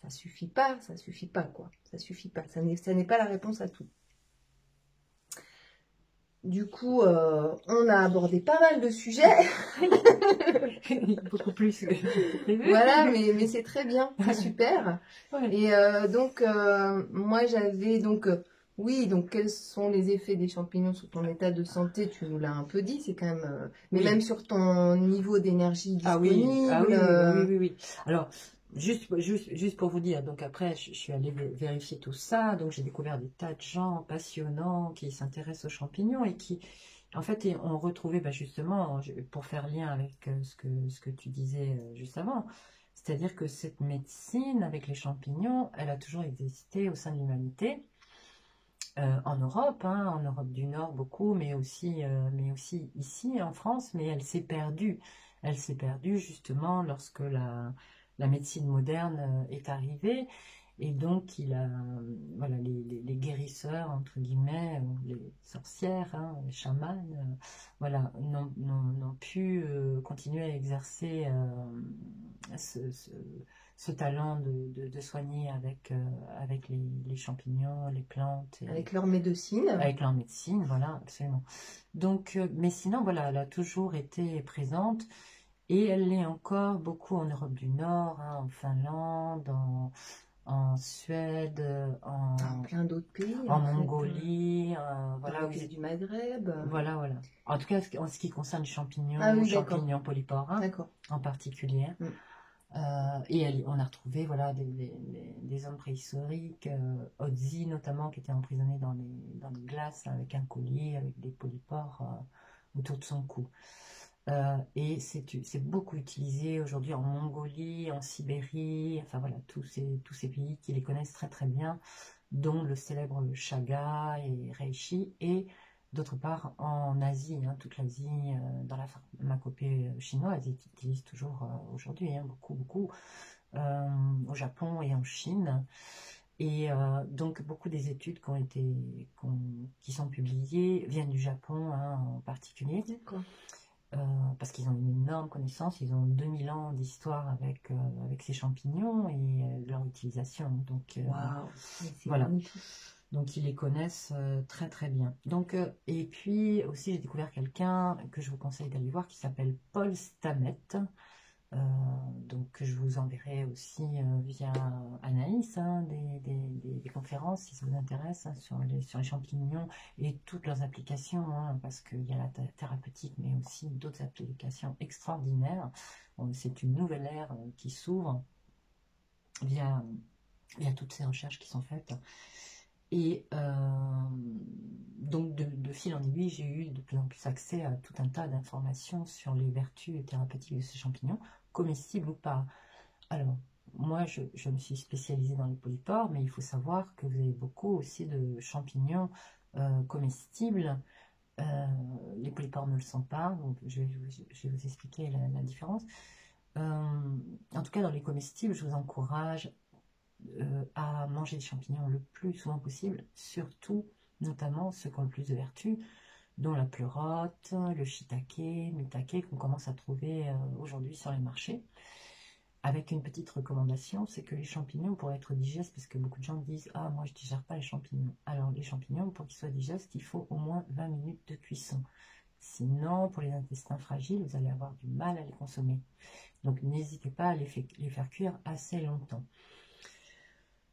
suffit pas quoi. Ça suffit pas. Ça n'est pas la réponse à tout. Du coup, on a abordé pas mal de sujets. Beaucoup plus que prévu. Voilà, mais c'est très bien, c'est super. Ouais. Et donc, moi j'avais donc, oui, donc quels sont les effets des champignons sur ton état de santé? Tu nous l'as un peu dit, c'est quand même, mais Oui. même sur ton niveau d'énergie Ah disponible. oui. Alors, juste pour vous dire, donc après, je suis allée vérifier tout ça, donc j'ai découvert des tas de gens passionnants qui s'intéressent aux champignons et qui, en fait, ont retrouvé, justement, pour faire lien avec ce que tu disais juste avant, c'est-à-dire que cette médecine avec les champignons, elle a toujours existé au sein de l'humanité. En Europe, en Europe du Nord beaucoup, mais aussi ici en France, mais elle s'est perdue. Elle s'est perdue justement lorsque la médecine moderne est arrivée. Et donc, voilà, les guérisseurs, entre guillemets, les sorcières, les chamans, voilà, n'ont pu continuer à exercer ce talent de soigner avec les champignons, les plantes. Avec leur médecine. Avec leur médecine, voilà, absolument. Donc, mais sinon, voilà, elle a toujours été présente et elle l'est encore beaucoup en Europe du Nord, en Finlande, en Suède, Dans plein d'autres pays. en Mongolie, voilà, dans les pays du Maghreb. Voilà. En tout cas, en ce qui concerne les champignons, Ah oui, champignons polypores, d'accord. en particulier. Et on a retrouvé voilà, des hommes préhistoriques, Otzi notamment, qui était emprisonné dans les glaces avec un collier, avec des polypores autour de son cou. Et c'est beaucoup utilisé aujourd'hui en Mongolie, en Sibérie, enfin voilà, tous ces pays qui les connaissent très très bien, dont le célèbre Chaga et Reishi, et d'autre part en Asie, toute l'Asie, dans la pharmacopée chinoise, ils utilisent toujours aujourd'hui, beaucoup, au Japon et en Chine. Et donc beaucoup des études qui sont publiées viennent du Japon en particulier. D'accord. Parce qu'ils ont une énorme connaissance, ils ont 2000 ans d'histoire avec ces champignons et leur utilisation. Donc, voilà. Magnifique. Donc, ils les connaissent très très bien. Donc, et puis aussi, j'ai découvert quelqu'un que je vous conseille d'aller voir qui s'appelle Paul Stamets. Donc, je vous enverrai aussi via Anaïs des conférences si ça vous intéresse sur les champignons et toutes leurs applications, parce qu'il y a la thérapeutique, mais aussi d'autres applications extraordinaires. C'est une nouvelle ère qui s'ouvre via toutes ces recherches qui sont faites. Et donc, de fil en aiguille, j'ai eu de plus en plus accès à tout un tas d'informations sur les vertus thérapeutiques de ces champignons, comestibles ou pas. Alors, moi, je me suis spécialisée dans les polypores, mais il faut savoir que vous avez beaucoup aussi de champignons comestibles. Les polypores ne le sont pas, donc je vais vous expliquer la différence. En tout cas, dans les comestibles, je vous encourage à manger des champignons le plus souvent possible, surtout, notamment ceux qui ont le plus de vertus, dont la pleurote, le shiitake, mitake, qu'on commence à trouver aujourd'hui sur les marchés. Avec une petite recommandation, c'est que les champignons, pour être digestes, parce que beaucoup de gens disent « Ah, moi je ne digère pas les champignons ». Alors les champignons, pour qu'ils soient digestes, il faut au moins 20 minutes de cuisson. Sinon, pour les intestins fragiles, vous allez avoir du mal à les consommer. Donc, n'hésitez pas à les faire cuire assez longtemps.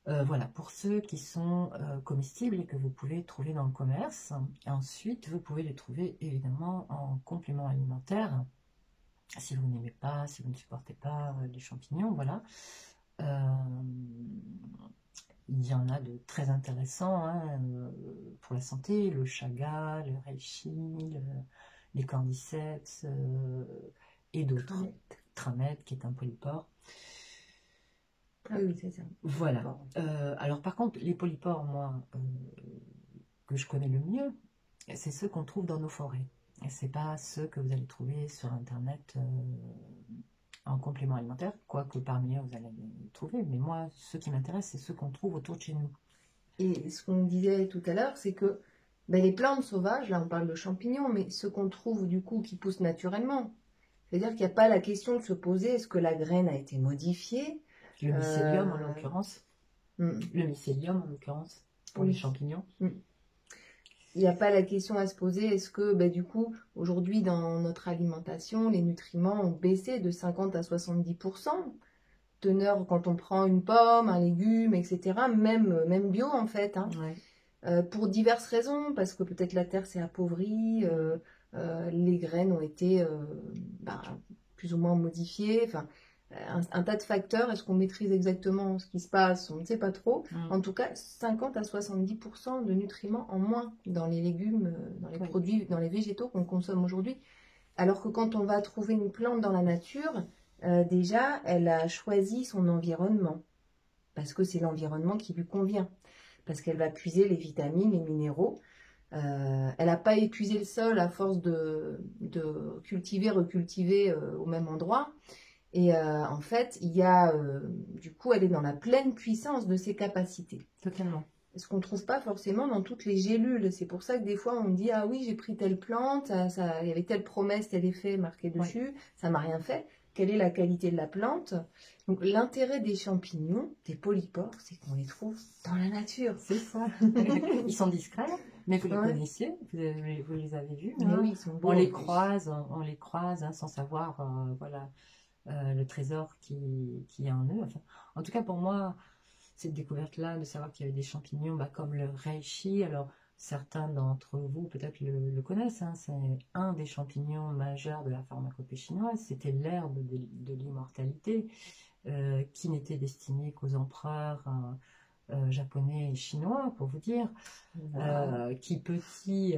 Voilà, pour ceux qui sont comestibles et que vous pouvez trouver dans le commerce. Ensuite, vous pouvez les trouver évidemment en complément alimentaire. Si vous n'aimez pas, si vous ne supportez pas les champignons, voilà. Il y en a de très intéressants hein, pour la santé, le chaga, le reishi, les cordyceps et d'autres. Tramètre, qui est un polypore. Ah oui, c'est ça. Voilà. Alors par contre, les polypores, moi, que je connais le mieux, c'est ceux qu'on trouve dans nos forêts. Et c'est pas ceux que vous allez trouver sur Internet en complément alimentaire, quoique parmi eux vous allez les trouver. Mais moi, ceux qui m'intéressent, c'est ceux qu'on trouve autour de chez nous. Et ce qu'on disait tout à l'heure, c'est que ben, les plantes sauvages, là on parle de champignons, mais ceux qu'on trouve du coup qui poussent naturellement. C'est-à-dire qu'il n'y a pas la question de se poser est-ce que la graine a été modifiée. Le mycélium en l'occurrence. Le mycélium en l'occurrence, pour les champignons. Il n'y a pas la question à se poser, est-ce que ben, du coup, aujourd'hui dans notre alimentation, les nutriments ont baissé de 50 à 70%. Teneur quand on prend une pomme, un légume, etc. Même bio en fait. Hein. Ouais. Pour diverses raisons, parce que peut-être la terre s'est appauvrie, les graines ont été plus ou moins modifiées. Enfin, un tas de facteurs. Est-ce qu'on maîtrise exactement ce qui se passe? On ne sait pas trop. En tout cas, 50 à 70% de nutriments en moins dans les légumes, dans les produits, dans les végétaux qu'on consomme aujourd'hui. Alors que quand on va trouver une plante dans la nature, déjà, elle a choisi son environnement. Parce que c'est l'environnement qui lui convient. Parce qu'elle va puiser les vitamines, les minéraux. Elle n'a pas épuisé le sol à force de cultiver, recultiver au même endroit. Et en fait, il y a, du coup, elle est dans la pleine puissance de ses capacités. Totalement. Ce qu'on ne trouve pas forcément dans toutes les gélules. C'est pour ça que des fois, on dit, ah oui, j'ai pris telle plante, il y avait telle promesse, tel effet marqué dessus, ça m'a rien fait. Quelle est la qualité de la plante? Donc, l'intérêt des champignons, des polypores, c'est qu'on les trouve dans la nature. C'est ça. Ils sont discrets, mais vous les connaissiez, vous les avez vus. Mais oui, ils sont beaux, on les croise hein, sans savoir voilà, le trésor qui y a en eux. Enfin, en tout cas, pour moi, cette découverte-là, de savoir qu'il y avait des champignons comme le reishi, alors certains d'entre vous peut-être le connaissent, hein, c'est un des champignons majeurs de la pharmacopée chinoise, c'était l'herbe de l'immortalité, qui n'était destinée qu'aux empereurs japonais et chinois, pour vous dire, qui petit,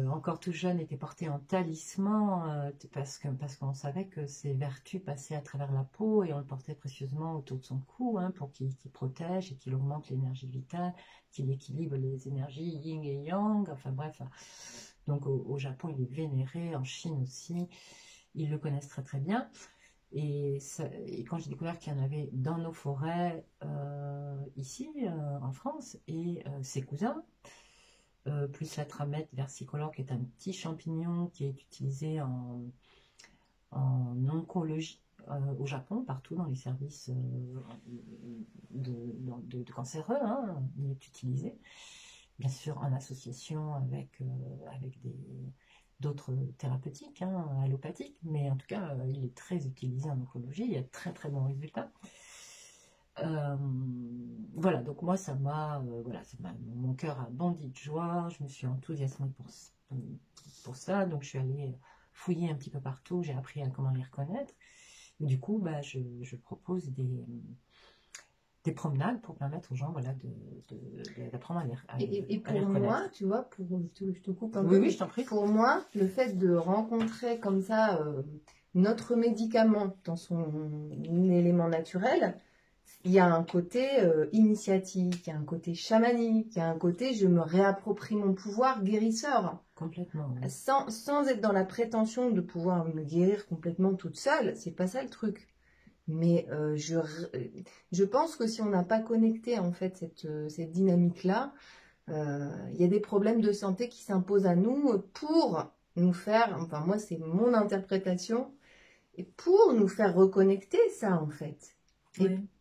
encore tout jeune, était porté en talisman, parce qu'on savait que ses vertus passaient à travers la peau, et on le portait précieusement autour de son cou, hein, pour qu'il protège et qu'il augmente l'énergie vitale, qu'il équilibre les énergies yin et yang, enfin bref. Donc au Japon, il est vénéré, en Chine aussi, ils le connaissent très très bien. Et quand j'ai découvert qu'il y en avait dans nos forêts, ici, en France, et ses cousins, plus la tramètre versicolore, qui est un petit champignon qui est utilisé en oncologie au Japon, partout dans les services de cancéreux, hein, il est utilisé, bien sûr en association avec d'autres thérapeutiques, hein, allopathiques, mais en tout cas, il est très utilisé en oncologie, il y a très très bons résultats. Voilà, donc moi, mon cœur a bondi de joie, je me suis enthousiasmée pour ça, donc je suis allée fouiller un petit peu partout, j'ai appris à comment les reconnaître, et du coup, je propose des promenades pour permettre aux gens, voilà, d'apprendre à les reconnaître. Et pour moi, tu vois, je te coupe un peu. Oui, je t'en prie. Pour moi, le fait de rencontrer comme ça notre médicament dans son élément naturel, il y a un côté initiatique, il y a un côté chamanique, il y a un côté je me réapproprie mon pouvoir guérisseur. Complètement. Oui. Sans être dans la prétention de pouvoir me guérir complètement toute seule, c'est pas ça le truc. Mais je pense que si on n'a pas connecté en fait cette dynamique-là, il y a des problèmes de santé qui s'imposent à nous pour nous faire, enfin moi c'est mon interprétation, et pour nous faire reconnecter ça en fait.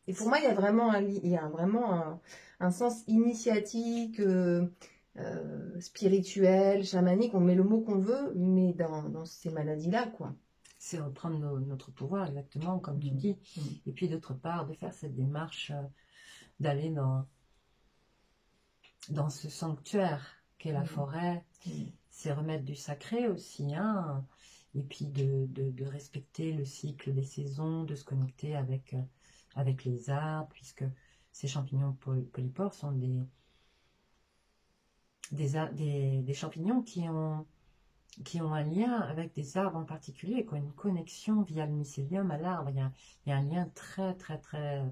Et pour moi il y a vraiment un sens initiatique, spirituelles, chamaniques, on met le mot qu'on veut, mais dans ces maladies-là, quoi. C'est reprendre notre pouvoir, exactement, comme tu dis. Et puis, d'autre part, de faire cette démarche, d'aller dans ce sanctuaire qu'est la forêt. C'est remettre du sacré aussi, hein. Et puis de respecter le cycle des saisons, de se connecter avec les arbres, puisque ces champignons polypores sont des champignons qui ont un lien avec des arbres en particulier, qui ont une connexion via le mycélium à l'arbre. Il y a un lien très, très, très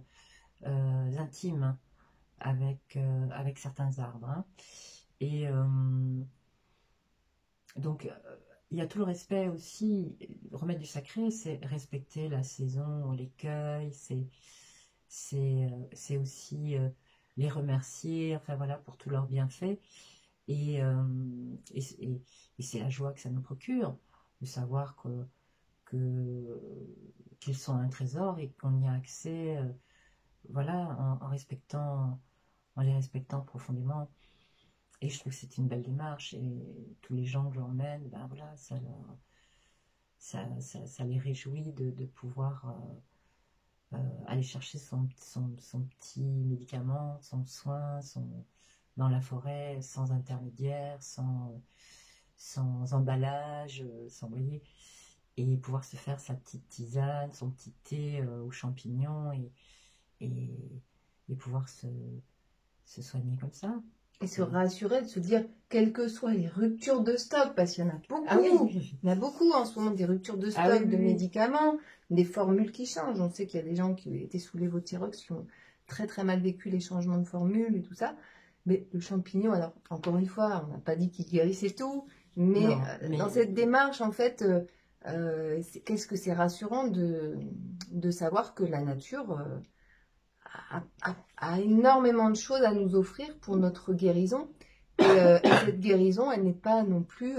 intime avec certains arbres, hein. Et donc, il y a tout le respect aussi. Remettre du sacré, c'est respecter la saison, les cueils, c'est aussi les remercier, enfin voilà, pour tous leurs bienfaits. Et c'est la joie que ça nous procure, de savoir qu'ils sont un trésor et qu'on y a accès, voilà, en les respectant profondément. Et je trouve que c'est une belle démarche, et tous les gens que j'emmène, ben voilà, ça les réjouit de pouvoir aller chercher son petit médicament, son soin, dans la forêt, sans intermédiaire, sans emballage, sans, vous voyez, et pouvoir se faire sa petite tisane, son petit thé aux champignons, et pouvoir se soigner comme ça. Et se rassurer, de se dire, quelles que soient les ruptures de stock, parce qu'il y en a beaucoup, il y en a beaucoup en ce moment, des ruptures de stock de médicaments, des formules qui changent. On sait qu'il y a des gens qui étaient sous l'évothyrox qui ont très très mal vécu les changements de formule et tout ça. Mais le champignon, alors encore une fois, on n'a pas dit qu'il guérissait tout, mais, dans cette démarche, en fait, qu'est-ce que c'est rassurant de savoir que la nature a énormément de choses à nous offrir pour notre guérison. Et cette guérison, elle n'est pas non plus...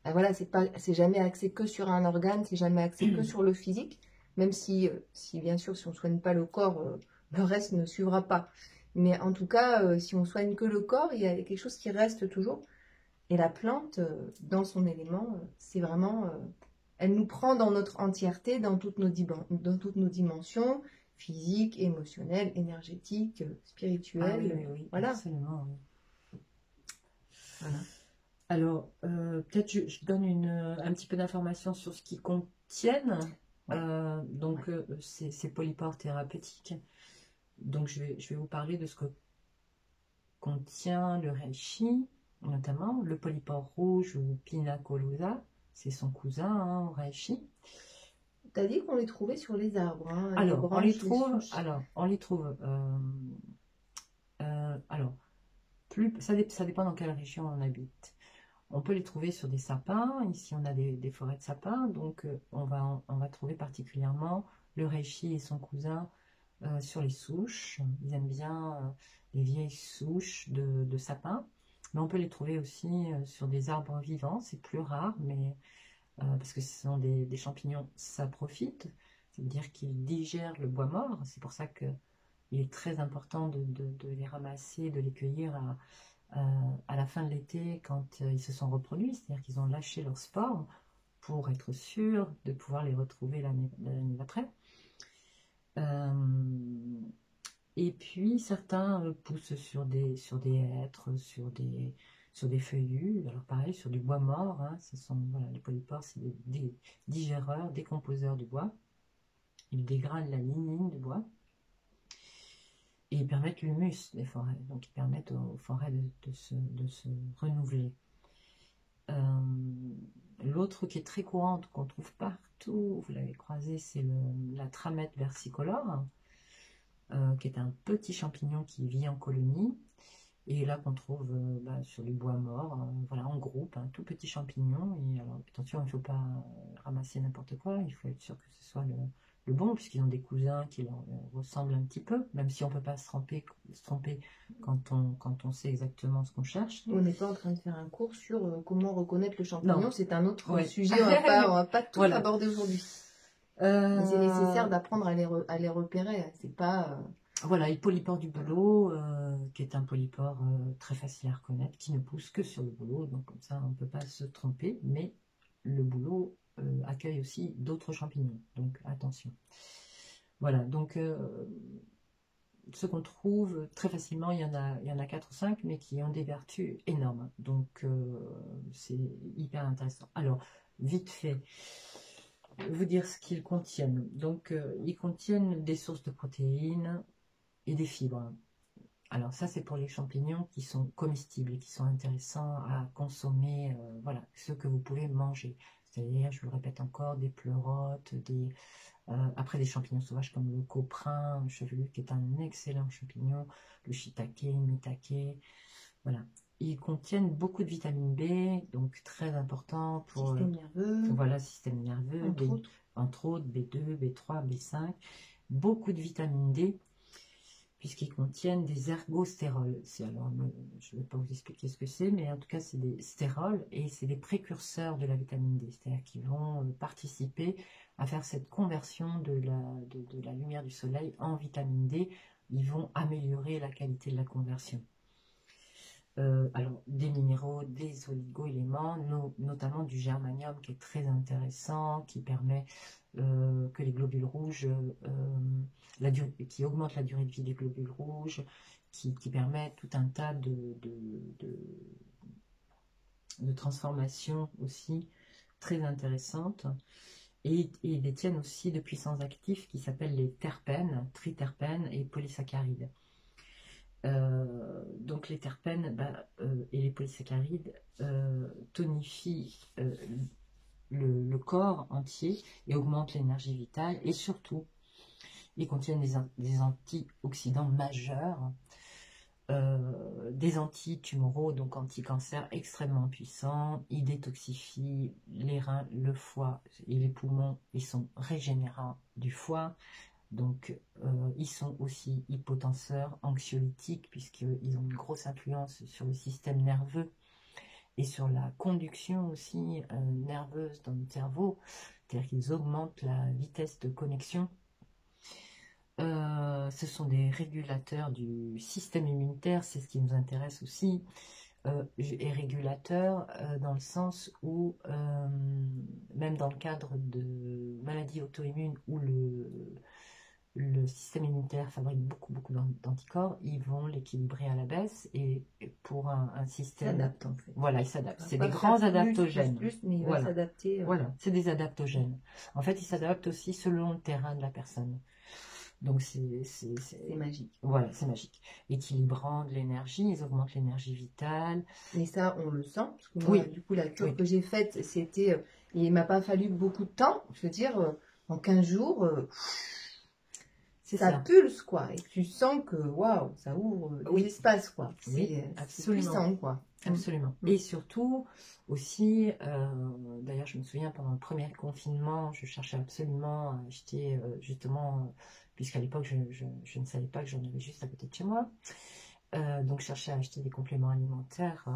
voilà, c'est jamais axé que sur un organe, c'est jamais axé que sur le physique, même si bien sûr, si on ne soigne pas le corps, le reste ne suivra pas. Mais en tout cas, si on soigne que le corps, il y a quelque chose qui reste toujours. Et la plante, dans son élément, c'est vraiment... elle nous prend dans notre entièreté, dans toutes nos dimensions, physiques, émotionnelles, énergétiques, spirituelles. Oui, voilà. Absolument. Oui. Voilà. Alors, peut-être je donne un petit peu d'informations sur ce qu'ils contiennent. Donc, c'est polypores thérapeutiques. Donc, je vais vous parler de ce que contient le reishi, notamment le polypore rouge ou Pinacolosa, c'est son cousin, hein, au reishi. Tu as dit qu'on les trouvait sur les arbres. Hein, alors, on les trouve. Ça dépend dans quelle région on habite. On peut les trouver sur des sapins. Ici, on a des forêts de sapins. Donc, on va trouver particulièrement le reishi et son cousin sur les souches. Ils aiment bien les vieilles souches de sapins. Mais on peut les trouver aussi sur des arbres vivants. C'est plus rare, mais parce que ce sont des champignons saprophytes. C'est-à-dire qu'ils digèrent le bois mort. C'est pour ça qu'il est très important de les ramasser, de les cueillir à la fin de l'été, quand ils se sont reproduits, c'est-à-dire qu'ils ont lâché leurs spores pour être sûr de pouvoir les retrouver l'année d'après. Et puis certains poussent sur des hêtres, sur des feuillus, alors pareil, sur du bois mort, hein, voilà, les polypores, c'est des digéreurs, décomposeurs du bois. Ils dégradent la lignine du bois. Et ils permettent l'humus des forêts, donc ils permettent aux forêts de se renouveler. L'autre qui est très courante, qu'on trouve partout, vous l'avez croisé, c'est la tramette versicolore, qui est un petit champignon qui vit en colonie, et là qu'on trouve sur du bois mort, voilà, en groupe, un tout petit champignon. Et alors, attention, il ne faut pas ramasser n'importe quoi, il faut être sûr que ce soit le bon, puisqu'ils ont des cousins qui leur ressemblent un petit peu, même si on ne peut pas se tromper quand on sait exactement ce qu'on cherche. On n'est pas en train de faire un cours sur comment reconnaître le champignon, c'est un autre sujet, on ne va pas tout aborder aujourd'hui. C'est nécessaire d'apprendre à les repérer, c'est pas Voilà, et polypore du bouleau, qui est un polypore très facile à reconnaître, qui ne pousse que sur le bouleau, donc comme ça on ne peut pas se tromper, mais le bouleau accueille aussi d'autres champignons, donc attention. Voilà, donc ce qu'on trouve très facilement, il y en a 4 ou 5, mais qui ont des vertus énormes, donc c'est hyper intéressant. Alors, vite fait, vous dire ce qu'ils contiennent. Donc, ils contiennent des sources de protéines et des fibres. Alors ça, c'est pour les champignons qui sont comestibles et qui sont intéressants à consommer, voilà, ceux que vous pouvez manger. C'est-à-dire, je vous le répète encore, des pleurotes, après des champignons sauvages comme le coprin chevelu, qui est un excellent champignon, le shiitake, mitake, voilà. Ils contiennent beaucoup de vitamine B, donc très important pour Système nerveux. Voilà, système nerveux, entre autres B2, B3, B5, beaucoup de vitamine D, puisqu'ils contiennent des ergostérols. Alors, je ne vais pas vous expliquer ce que c'est, mais en tout cas, c'est des stérols et c'est des précurseurs de la vitamine D, c'est-à-dire qu'ils vont participer à faire cette conversion de la lumière du soleil en vitamine D. Ils vont améliorer la qualité de la conversion. Alors, des minéraux, des oligo-éléments, notamment du germanium qui est très intéressant, qui permet que les globules rouges, qui augmente la durée de vie des globules rouges, qui permet tout un tas de transformations aussi très intéressantes. Et ils détiennent aussi de puissants actifs qui s'appellent les terpènes, triterpènes et polysaccharides. Donc les terpènes et les polysaccharides tonifient le corps entier et augmentent l'énergie vitale, et surtout ils contiennent des antioxydants majeurs, des antitumoraux, donc anti-cancer extrêmement puissants. Ils détoxifient les reins, le foie et les poumons. Ils sont régénérants du foie. Donc, ils sont aussi hypotenseurs, anxiolytiques, puisqu'ils ont une grosse influence sur le système nerveux et sur la conduction aussi nerveuse dans notre cerveau, c'est-à-dire qu'ils augmentent la vitesse de connexion. Ce sont des régulateurs du système immunitaire, c'est ce qui nous intéresse aussi, et régulateurs dans le sens où, même dans le cadre de maladies auto-immunes où le système immunitaire fabrique beaucoup d'anticorps, ils vont l'équilibrer à la baisse, et pour un système... Il s'adapte en fait. Voilà, il s'adapte. C'est des grands adaptogènes. Mais il va s'adapter. Voilà, c'est des adaptogènes. En fait, ils s'adaptent aussi selon le terrain de la personne. Donc c'est magique. Voilà, c'est magique. Équilibrant de l'énergie, ils augmentent l'énergie vitale. Et ça, on le sent, parce que moi, du coup, la cure que j'ai faite, c'était... il m'a pas fallu beaucoup de temps. Je veux dire, en 15 jours... ça pulse, quoi, et tu sens que waouh, ça ouvre des espaces, quoi. C'est puissant, quoi. Absolument. Et surtout aussi, d'ailleurs, je me souviens pendant le premier confinement, je cherchais absolument à acheter justement, puisqu'à l'époque je ne savais pas que j'en avais juste à côté de chez moi. Donc je cherchais à acheter des compléments alimentaires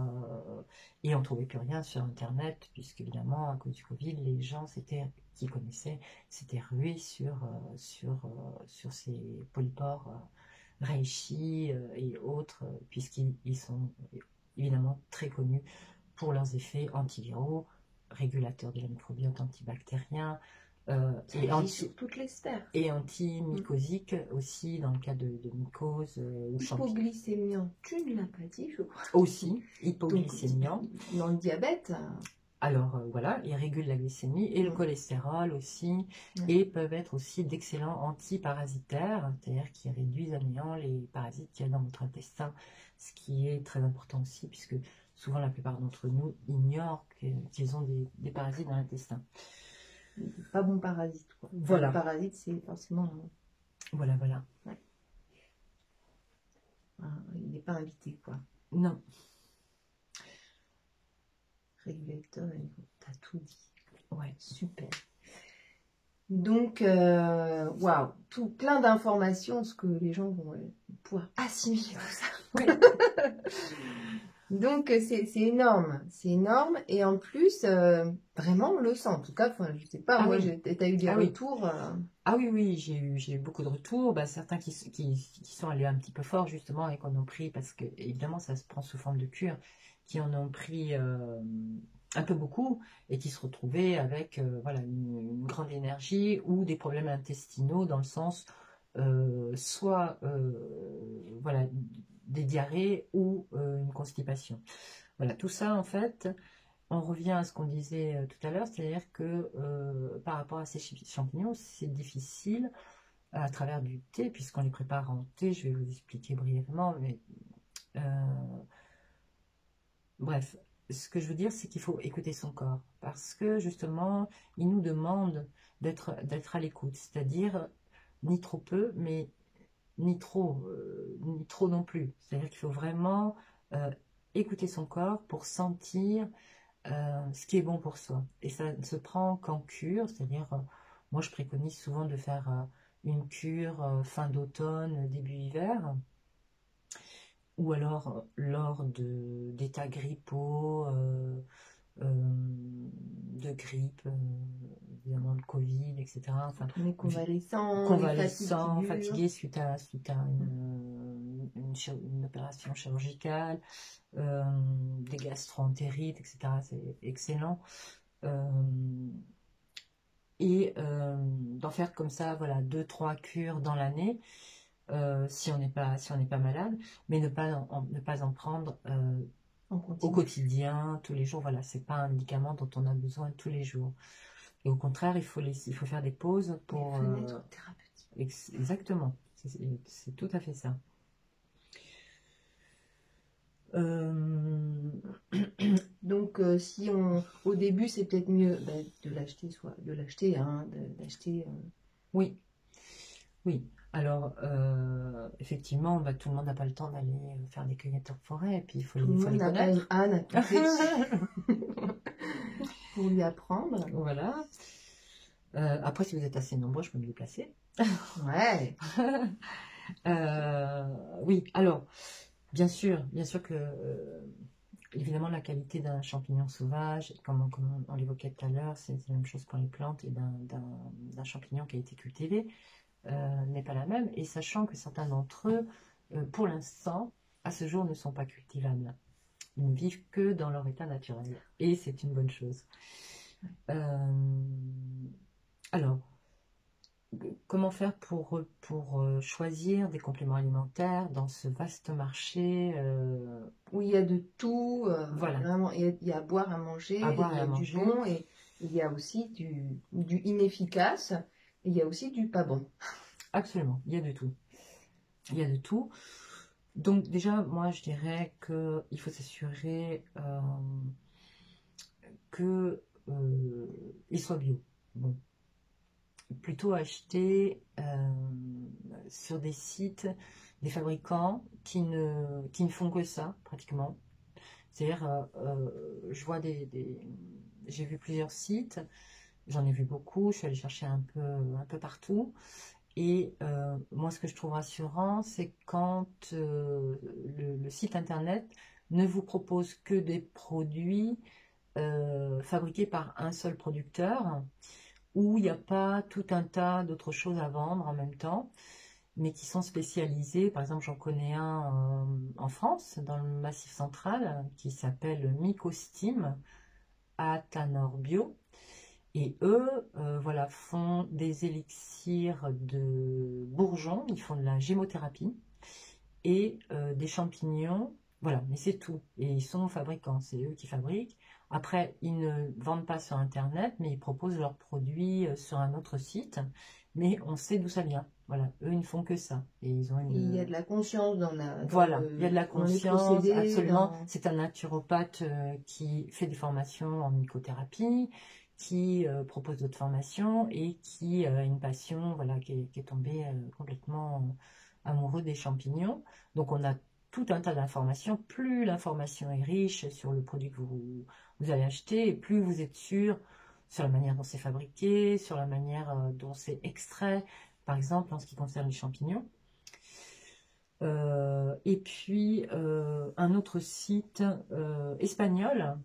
et on ne trouvait plus rien sur internet, puisque évidemment à cause du Covid, les gens qui connaissaient s'étaient rués sur ces polypores reishi et autres, puisqu'ils sont évidemment très connus pour leurs effets antiviraux, régulateurs de la microbiote, antibactérien, sur toutes les sphères. Et antimycosique aussi, dans le cas de mycose ou hypoglycémiant, tu ne l'as pas dit, je crois. Aussi, hypoglycémiant. Dans le diabète. Alors voilà, ils régulent la glycémie et le cholestérol aussi, et peuvent être aussi d'excellents antiparasitaires, c'est-à-dire qui réduisent à néant les parasites qu'il y a dans notre intestin, ce qui est très important aussi, puisque souvent la plupart d'entre nous ignorent qu'ils ont des parasites dans l'intestin. Pas bon parasite, quoi. Voilà. Le parasite, c'est forcément... Voilà. Ouais. Il n'est pas invité, quoi. Non. Régulateur, t'as tout dit. Ouais, super. Donc, waouh, plein d'informations, ce que les gens vont pouvoir assimiler tout ça. Oui. Donc, c'est énorme. C'est énorme. Et en plus, vraiment, on le sent. En tout cas, enfin, je sais pas, Ah moi, oui, t'as eu des ah oui. retours. Ah oui, oui, j'ai eu beaucoup de retours. Bah, certains qui sont allés un petit peu fort justement et qu'on a pris, parce que évidemment ça se prend sous forme de cure, qui en ont pris un peu beaucoup et qui se retrouvaient avec voilà, une grande énergie ou des problèmes intestinaux dans le sens soit voilà, des diarrhées ou une constipation. Voilà, tout ça en fait. On revient à ce qu'on disait tout à l'heure, c'est-à-dire que par rapport à ces champignons, c'est difficile à travers du thé, puisqu'on les prépare en thé, je vais vous expliquer brièvement, mais euh, bref, ce que je veux dire, c'est qu'il faut écouter son corps, parce que justement, il nous demande d'être à l'écoute, c'est-à-dire ni trop peu, mais ni trop non plus. C'est-à-dire qu'il faut vraiment euh, écouter son corps pour sentir ce qui est bon pour soi. Et ça ne se prend qu'en cure, c'est-à-dire, moi je préconise souvent de faire une cure fin d'automne, début hiver, ou alors lors d'états grippaux, de grippe, évidemment le Covid, etc. Enfin, Quand on est convalescent, les fatigues qui convalescent, durent. fatigués suite à une opération chirurgicale, des gastro-entérites, etc. C'est excellent. Euh, et d'en faire comme ça, voilà, 2, 3 cures dans l'année, si on n'est pas malade, mais ne pas en prendre On au continue. quotidien, tous les jours. Voilà, c'est pas un médicament dont on a besoin tous les jours. Et au contraire, il faut faire des pauses Des pour fenêtres thérapeutiques. exactement. C'est tout à fait ça. Euh, Donc, si on, au début, c'est peut-être mieux de l'acheter, hein, d'acheter. oui, oui. Alors, effectivement, bah, tout le monde n'a pas le temps d'aller faire des cueillettes en forêt, et puis Tout le faut monde les n'a pas une connaître. âne à côté pour lui apprendre. Voilà. Après, si vous êtes assez nombreux, je peux me déplacer. Ouais. Oui, alors, bien sûr que, évidemment, la qualité d'un champignon sauvage, comme on l'évoquait tout à l'heure, c'est la même chose pour les plantes, et d'un champignon qui a été cultivé, n'est pas la même. Et sachant que certains d'entre eux, pour l'instant, à ce jour, ne sont pas cultivables. Ils ne vivent que dans leur état naturel. Et c'est une bonne chose. Alors, comment faire pour choisir des compléments alimentaires dans ce vaste marché Où il y a de tout, voilà, vraiment, il y a à boire, à manger, à boire il et y à a du manger. bon et il y a aussi du inefficace et il y a aussi du pas bon. Absolument, il y a de tout. Il y a de tout. Donc déjà, moi, je dirais qu'il faut s'assurer que il soit bio. Bon, plutôt acheter sur des sites, des fabricants qui ne font que ça, pratiquement. C'est-à-dire, je vois j'ai vu plusieurs sites, j'en ai vu beaucoup, je suis allée chercher un peu partout. Et moi, ce que je trouve rassurant, c'est quand le site internet ne vous propose que des produits fabriqués par un seul producteur, où il n'y a pas tout un tas d'autres choses à vendre en même temps, mais qui sont spécialisés. Par exemple, j'en connais un en France, dans le Massif central, qui s'appelle Mycostim à Tanor Bio. Et eux, voilà, font des élixirs de bourgeons, ils font de la gémothérapie et des champignons, voilà, mais c'est tout. Et ils sont fabricants, c'est eux qui fabriquent. Après, ils ne vendent pas sur Internet, mais ils proposent leurs produits sur un autre site. Mais on sait d'où ça vient. Voilà, eux, ils ne font que ça. Et ils ont Et il y a une... de la conscience Voilà, il y a de la dans les conscience, procédés, absolument. dans... C'est un naturopathe qui fait des formations en mycothérapie, qui propose d'autres formations et qui a une passion, voilà, qui est tombé complètement amoureux des champignons. Donc on a tout un tas d'informations. Plus l'information est riche sur le produit que vous allez acheter, et plus vous êtes sûr sur la manière dont c'est fabriqué, sur la manière dont c'est extrait, par exemple en ce qui concerne les champignons. Et puis, un autre site espagnol,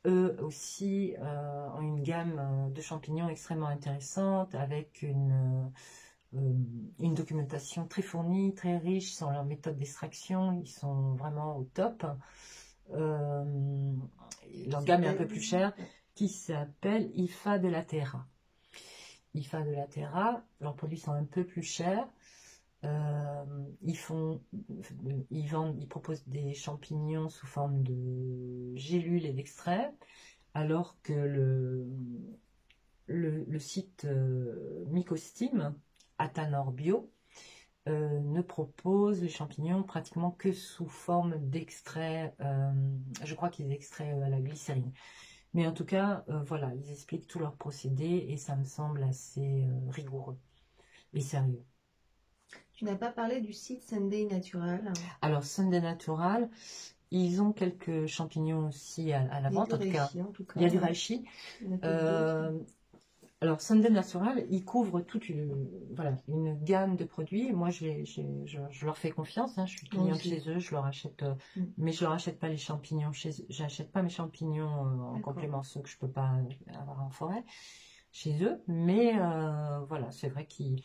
eux aussi ont une gamme de champignons extrêmement intéressante, avec une documentation très fournie, très riche sur leur méthode d'extraction. Ils sont vraiment au top. Leur gamme est un peu plus chère, qui s'appelle IFA de la Terra. IFA de la Terra, leurs produits sont un peu plus chers. Ils proposent des champignons sous forme de gélules et d'extraits, alors que le site Mycostim, Athanor Bio, ne propose les champignons pratiquement que sous forme d'extraits. Je crois qu'ils extraient à la glycérine. Mais en tout cas, voilà, ils expliquent tout leur procédé et ça me semble assez rigoureux et sérieux. Tu n'as pas parlé du site Sunday Natural. Alors, Sunday Natural, ils ont quelques champignons aussi à la vente. En tout cas, il y a du reishi. Alors, Sunday Natural, ils couvrent toute une gamme de produits. Moi, je leur fais confiance. Hein, je suis cliente chez eux, je leur achète, mais je leur achète pas les champignons chez eux. J'achète pas mes champignons en complément, ceux que je peux pas avoir en forêt chez eux, mais voilà, c'est vrai qu'ils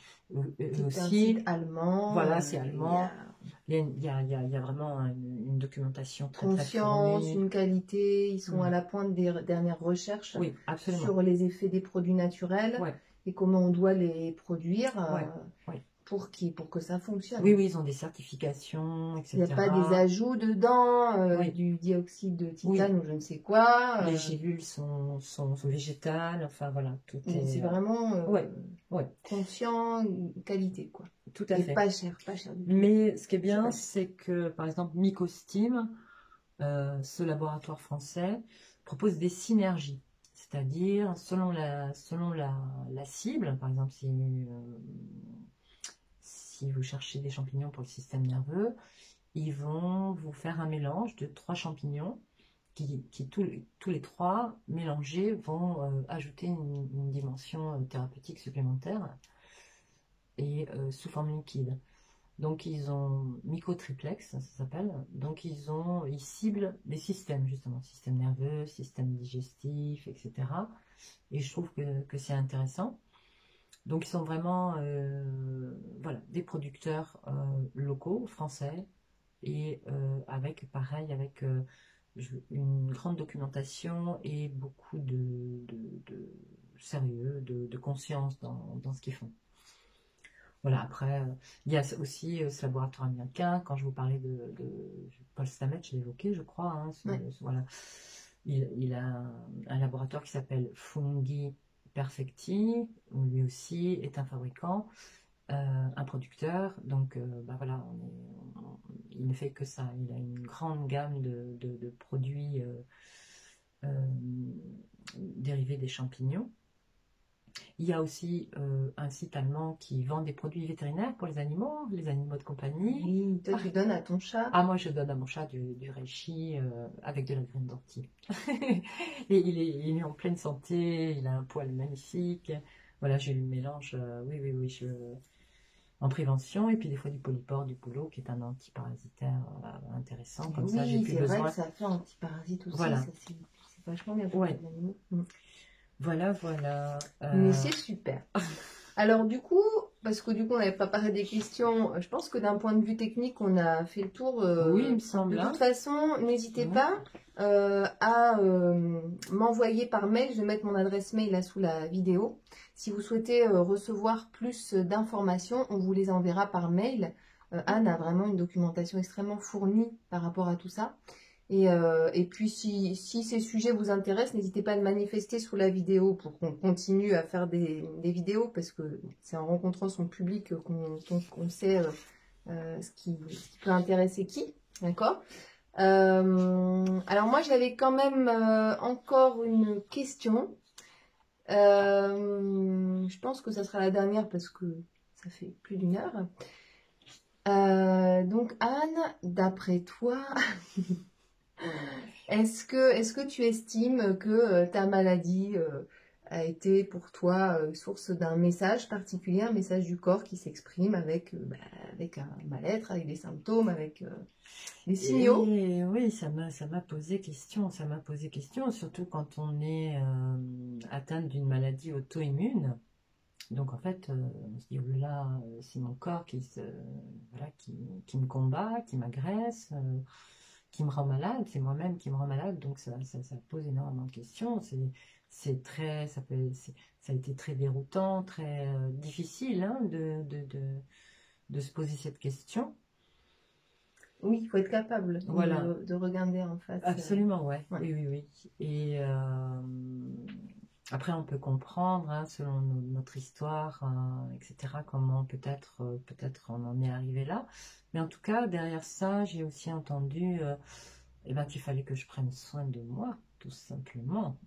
aussi allemand, voilà, c'est allemand. Il y a vraiment une documentation très fournie, une qualité. Ils sont à la pointe des dernières recherches sur les effets des produits naturels et comment on doit les produire pour que ça fonctionne. Oui, ils ont des certifications, etc. Il n'y a pas des ajouts dedans, du dioxyde de titane ou je ne sais quoi. Les gélules sont végétales, enfin voilà, tout est... C'est vraiment conscient, qualité, quoi. Tout à fait. Pas cher du tout. Mais ce qui est bien, c'est que, par exemple, Mycostim, ce laboratoire français, propose des synergies. C'est-à-dire, selon la cible, par exemple, si vous cherchez des champignons pour le système nerveux, ils vont vous faire un mélange de 3 champignons qui tous les 3 mélangés vont ajouter une dimension thérapeutique supplémentaire et sous forme liquide. Donc ils ont mycotriplex, ça s'appelle. Donc ils ciblent des systèmes, justement, système nerveux, système digestif, etc. Et je trouve que c'est intéressant. Donc ils sont vraiment voilà, des producteurs locaux, français, et avec une grande documentation et beaucoup de sérieux, de conscience dans ce qu'ils font. Voilà, après, il y a aussi ce laboratoire américain. Quand je vous parlais de Paul Stamets, je l'ai évoqué, je crois. Hein, voilà. Il a un laboratoire qui s'appelle Fungi Perfecti, où lui aussi est un fabricant, un producteur. Donc, voilà, il ne fait que ça. Il a une grande gamme de produits dérivés des champignons. Il y a aussi un site allemand qui vend des produits vétérinaires pour les animaux de compagnie. Oui, toi tu donnes à ton chat. Ah, moi je donne à mon chat du reishi avec de la graine d'ortie. Et il est en pleine santé, il a un poil magnifique. Voilà, je lui mélange, en prévention, et puis des fois du polypore, du bouleau, qui est un antiparasitaire intéressant. Comme ça, j'ai plus besoin. C'est vrai que ça fait antiparasite aussi, voilà. C'est vachement bien pour les animaux. Voilà. Mais c'est super. Alors du coup, parce que du coup on n'avait pas parlé des questions, je pense que d'un point de vue technique, on a fait le tour. Oui, il me semble. De toute façon, n'hésitez pas à m'envoyer par mail. Je vais mettre mon adresse mail là sous la vidéo. Si vous souhaitez recevoir plus d'informations, on vous les enverra par mail. Anne a vraiment une documentation extrêmement fournie par rapport à tout ça. Et puis si ces sujets vous intéressent, n'hésitez pas à le manifester sous la vidéo pour qu'on continue à faire des vidéos, parce que c'est en rencontrant son public qu'on sait ce qui peut intéresser qui, d'accord. Alors moi j'avais quand même encore une question. Je pense que ça sera la dernière parce que ça fait plus d'1 heure. Donc Anne, d'après toi... Est-ce que tu estimes que ta maladie, a été pour toi source d'un message particulier, un message du corps qui s'exprime avec un mal-être, avec des symptômes, avec des signaux. Et oui, ça m'a posé question, surtout quand on est atteinte d'une maladie auto-immune. Donc en fait, on se dit, oh là, c'est mon corps voilà, qui me combat, qui m'agresse, qui me rend malade, c'est moi-même qui me rend malade, donc ça pose énormément de questions. Ça a été très déroutant, très difficile hein, de se poser cette question. Oui, il faut être capable Voilà. de regarder en face. Absolument, ouais. Ouais. Oui. Et après, on peut comprendre, hein, selon notre histoire, etc., comment peut-être on en est arrivé là. Mais en tout cas, derrière ça, j'ai aussi entendu qu'il fallait que je prenne soin de moi, tout simplement.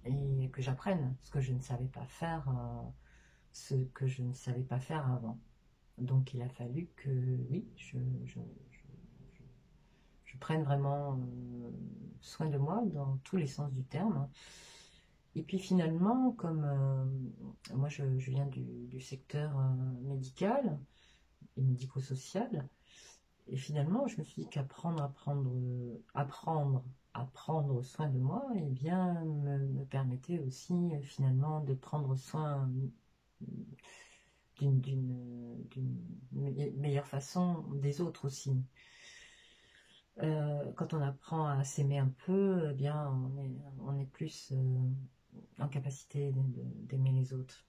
Et que j'apprenne ce que je ne savais pas faire, avant. Donc, il a fallu que, oui, je prenne vraiment soin de moi dans tous les sens du terme. Et puis finalement, comme moi je viens du secteur médical et médico-social, et finalement je me suis dit qu'apprendre à prendre soin de moi, eh bien me permettait aussi finalement de prendre soin d'une meilleure façon des autres aussi. Quand on apprend à s'aimer un peu, eh bien on est plus en capacité d'aimer les autres.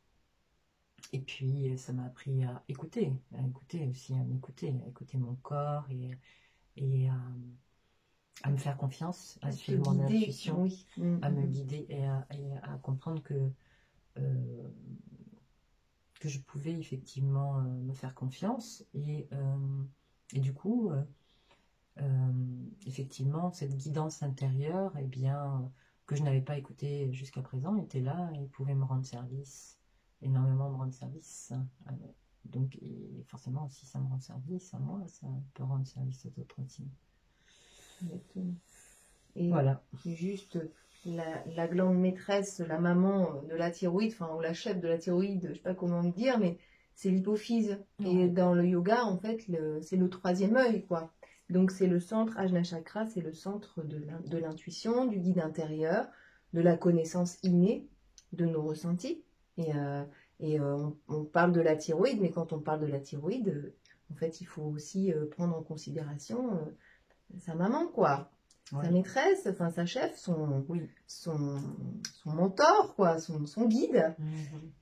Et puis ça m'a appris à écouter aussi, à écouter mon corps et à me faire confiance, à suivre mon intuition, oui. à me guider et à comprendre que je pouvais effectivement me faire confiance et du coup effectivement cette guidance intérieure eh bien que je n'avais pas écoutée jusqu'à présent était là et pouvait me rendre service, énormément me rendre service. Donc et forcément si ça me rend service à moi, ça peut rendre service aux autres aussi. Exactement. Et voilà. Juste la glande maîtresse, la maman de la thyroïde, enfin ou la chef de la thyroïde, je sais pas comment me dire, mais c'est l'hypophyse. Ouais. Et dans le yoga, en fait, c'est le troisième œil, quoi. Donc c'est le centre, Ajna Chakra, c'est le centre de l'intuition, du guide intérieur, de la connaissance innée de nos ressentis. On parle de la thyroïde, mais quand on parle de la thyroïde, en fait, il faut aussi prendre en considération sa maman, quoi. Ouais. Sa maîtresse, enfin sa chef, son mentor, quoi, son guide.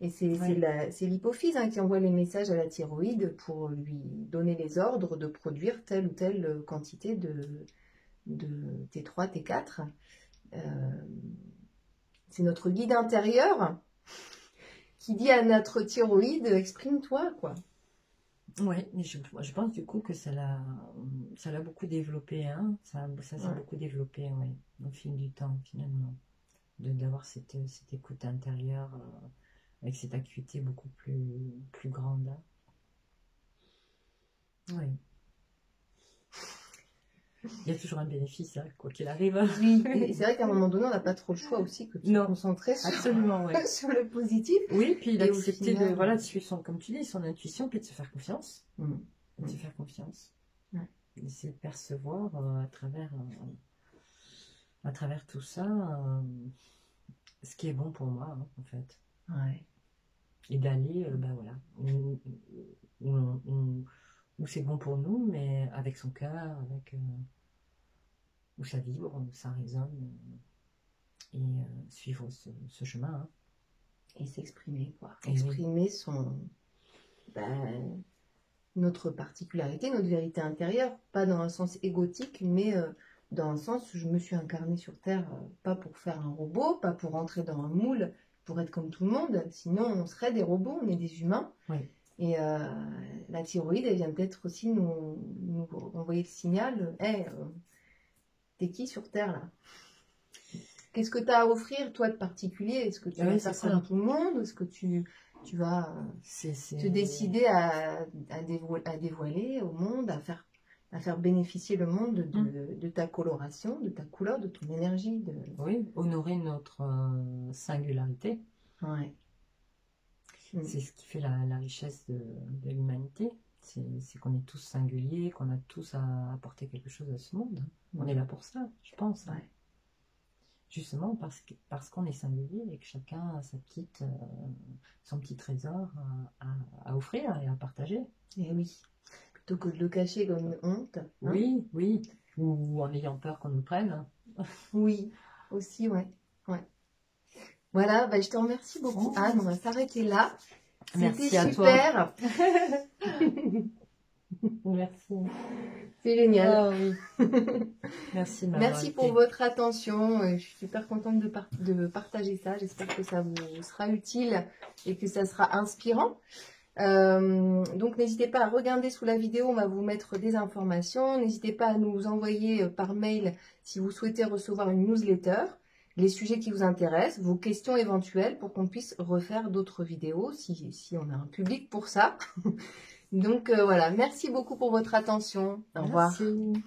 Et c'est l'hypophyse qui envoie les messages à la thyroïde pour lui donner les ordres de produire telle ou telle quantité de T3, T4. C'est notre guide intérieur qui dit à notre thyroïde, exprime-toi, quoi. Oui, mais je pense du coup que ça l'a beaucoup développé, hein. Ça s'est beaucoup développé, ouais, au fil du temps, finalement. D'avoir cette écoute intérieure avec cette acuité beaucoup plus grande. Oui. Il y a toujours un bénéfice, hein, quoi qu'il arrive. Oui, et c'est vrai qu'à un moment donné, on n'a pas trop le choix aussi que de se concentrer absolument, sur le positif. Oui, puis d'accepter de suivre comme tu dis, son intuition, puis de se faire confiance. De se faire confiance. Ouais. Et c'est de percevoir à travers tout ça ce qui est bon pour moi, hein, en fait. Ouais. Et d'aller, voilà, où c'est bon pour nous, mais avec son cœur, où ça vibre, où ça résonne, et suivre ce chemin. Hein. Et s'exprimer, quoi. Exprimer notre particularité, notre vérité intérieure, pas dans un sens égotique, mais dans un sens où je me suis incarnée sur Terre, pas pour faire un robot, pas pour rentrer dans un moule, pour être comme tout le monde, sinon on serait des robots, on est des humains. Oui. Et la thyroïde, elle vient peut-être aussi nous envoyer le signal, hey, t'es qui sur Terre, là? Qu'est-ce que tu as à offrir, toi, de particulier? Est-ce que tu vas faire comme tout le monde? Est-ce que tu vas te décider à dévoiler au monde, à faire à faire bénéficier le monde de ta coloration, de ta couleur, de ton énergie. Oui, honorer notre singularité. Ouais. C'est ce qui fait la richesse de l'humanité. C'est qu'on est tous singuliers, qu'on a tous à apporter quelque chose à ce monde. On est là pour ça, je pense. Ouais. Justement parce qu'on est singulier et que chacun a son petit trésor à offrir et à partager. Et oui. Plutôt que de le cacher comme une honte. Hein. Oui, oui. Ou en ayant peur qu'on nous prenne. Oui, aussi, ouais. Voilà, bah, je te remercie beaucoup, Anne. On va s'arrêter là. C'était super. Merci. C'est génial. Ah oui. Merci. Merci pour votre attention. Je suis super contente de partager ça. J'espère que ça vous sera utile et que ça sera inspirant. Donc n'hésitez pas à regarder sous la vidéo, on va vous mettre des informations. N'hésitez pas à nous envoyer par mail si vous souhaitez recevoir une newsletter, les sujets qui vous intéressent, vos questions éventuelles pour qu'on puisse refaire d'autres vidéos si on a un public pour ça. Donc voilà, merci beaucoup pour votre attention. Au revoir. Merci.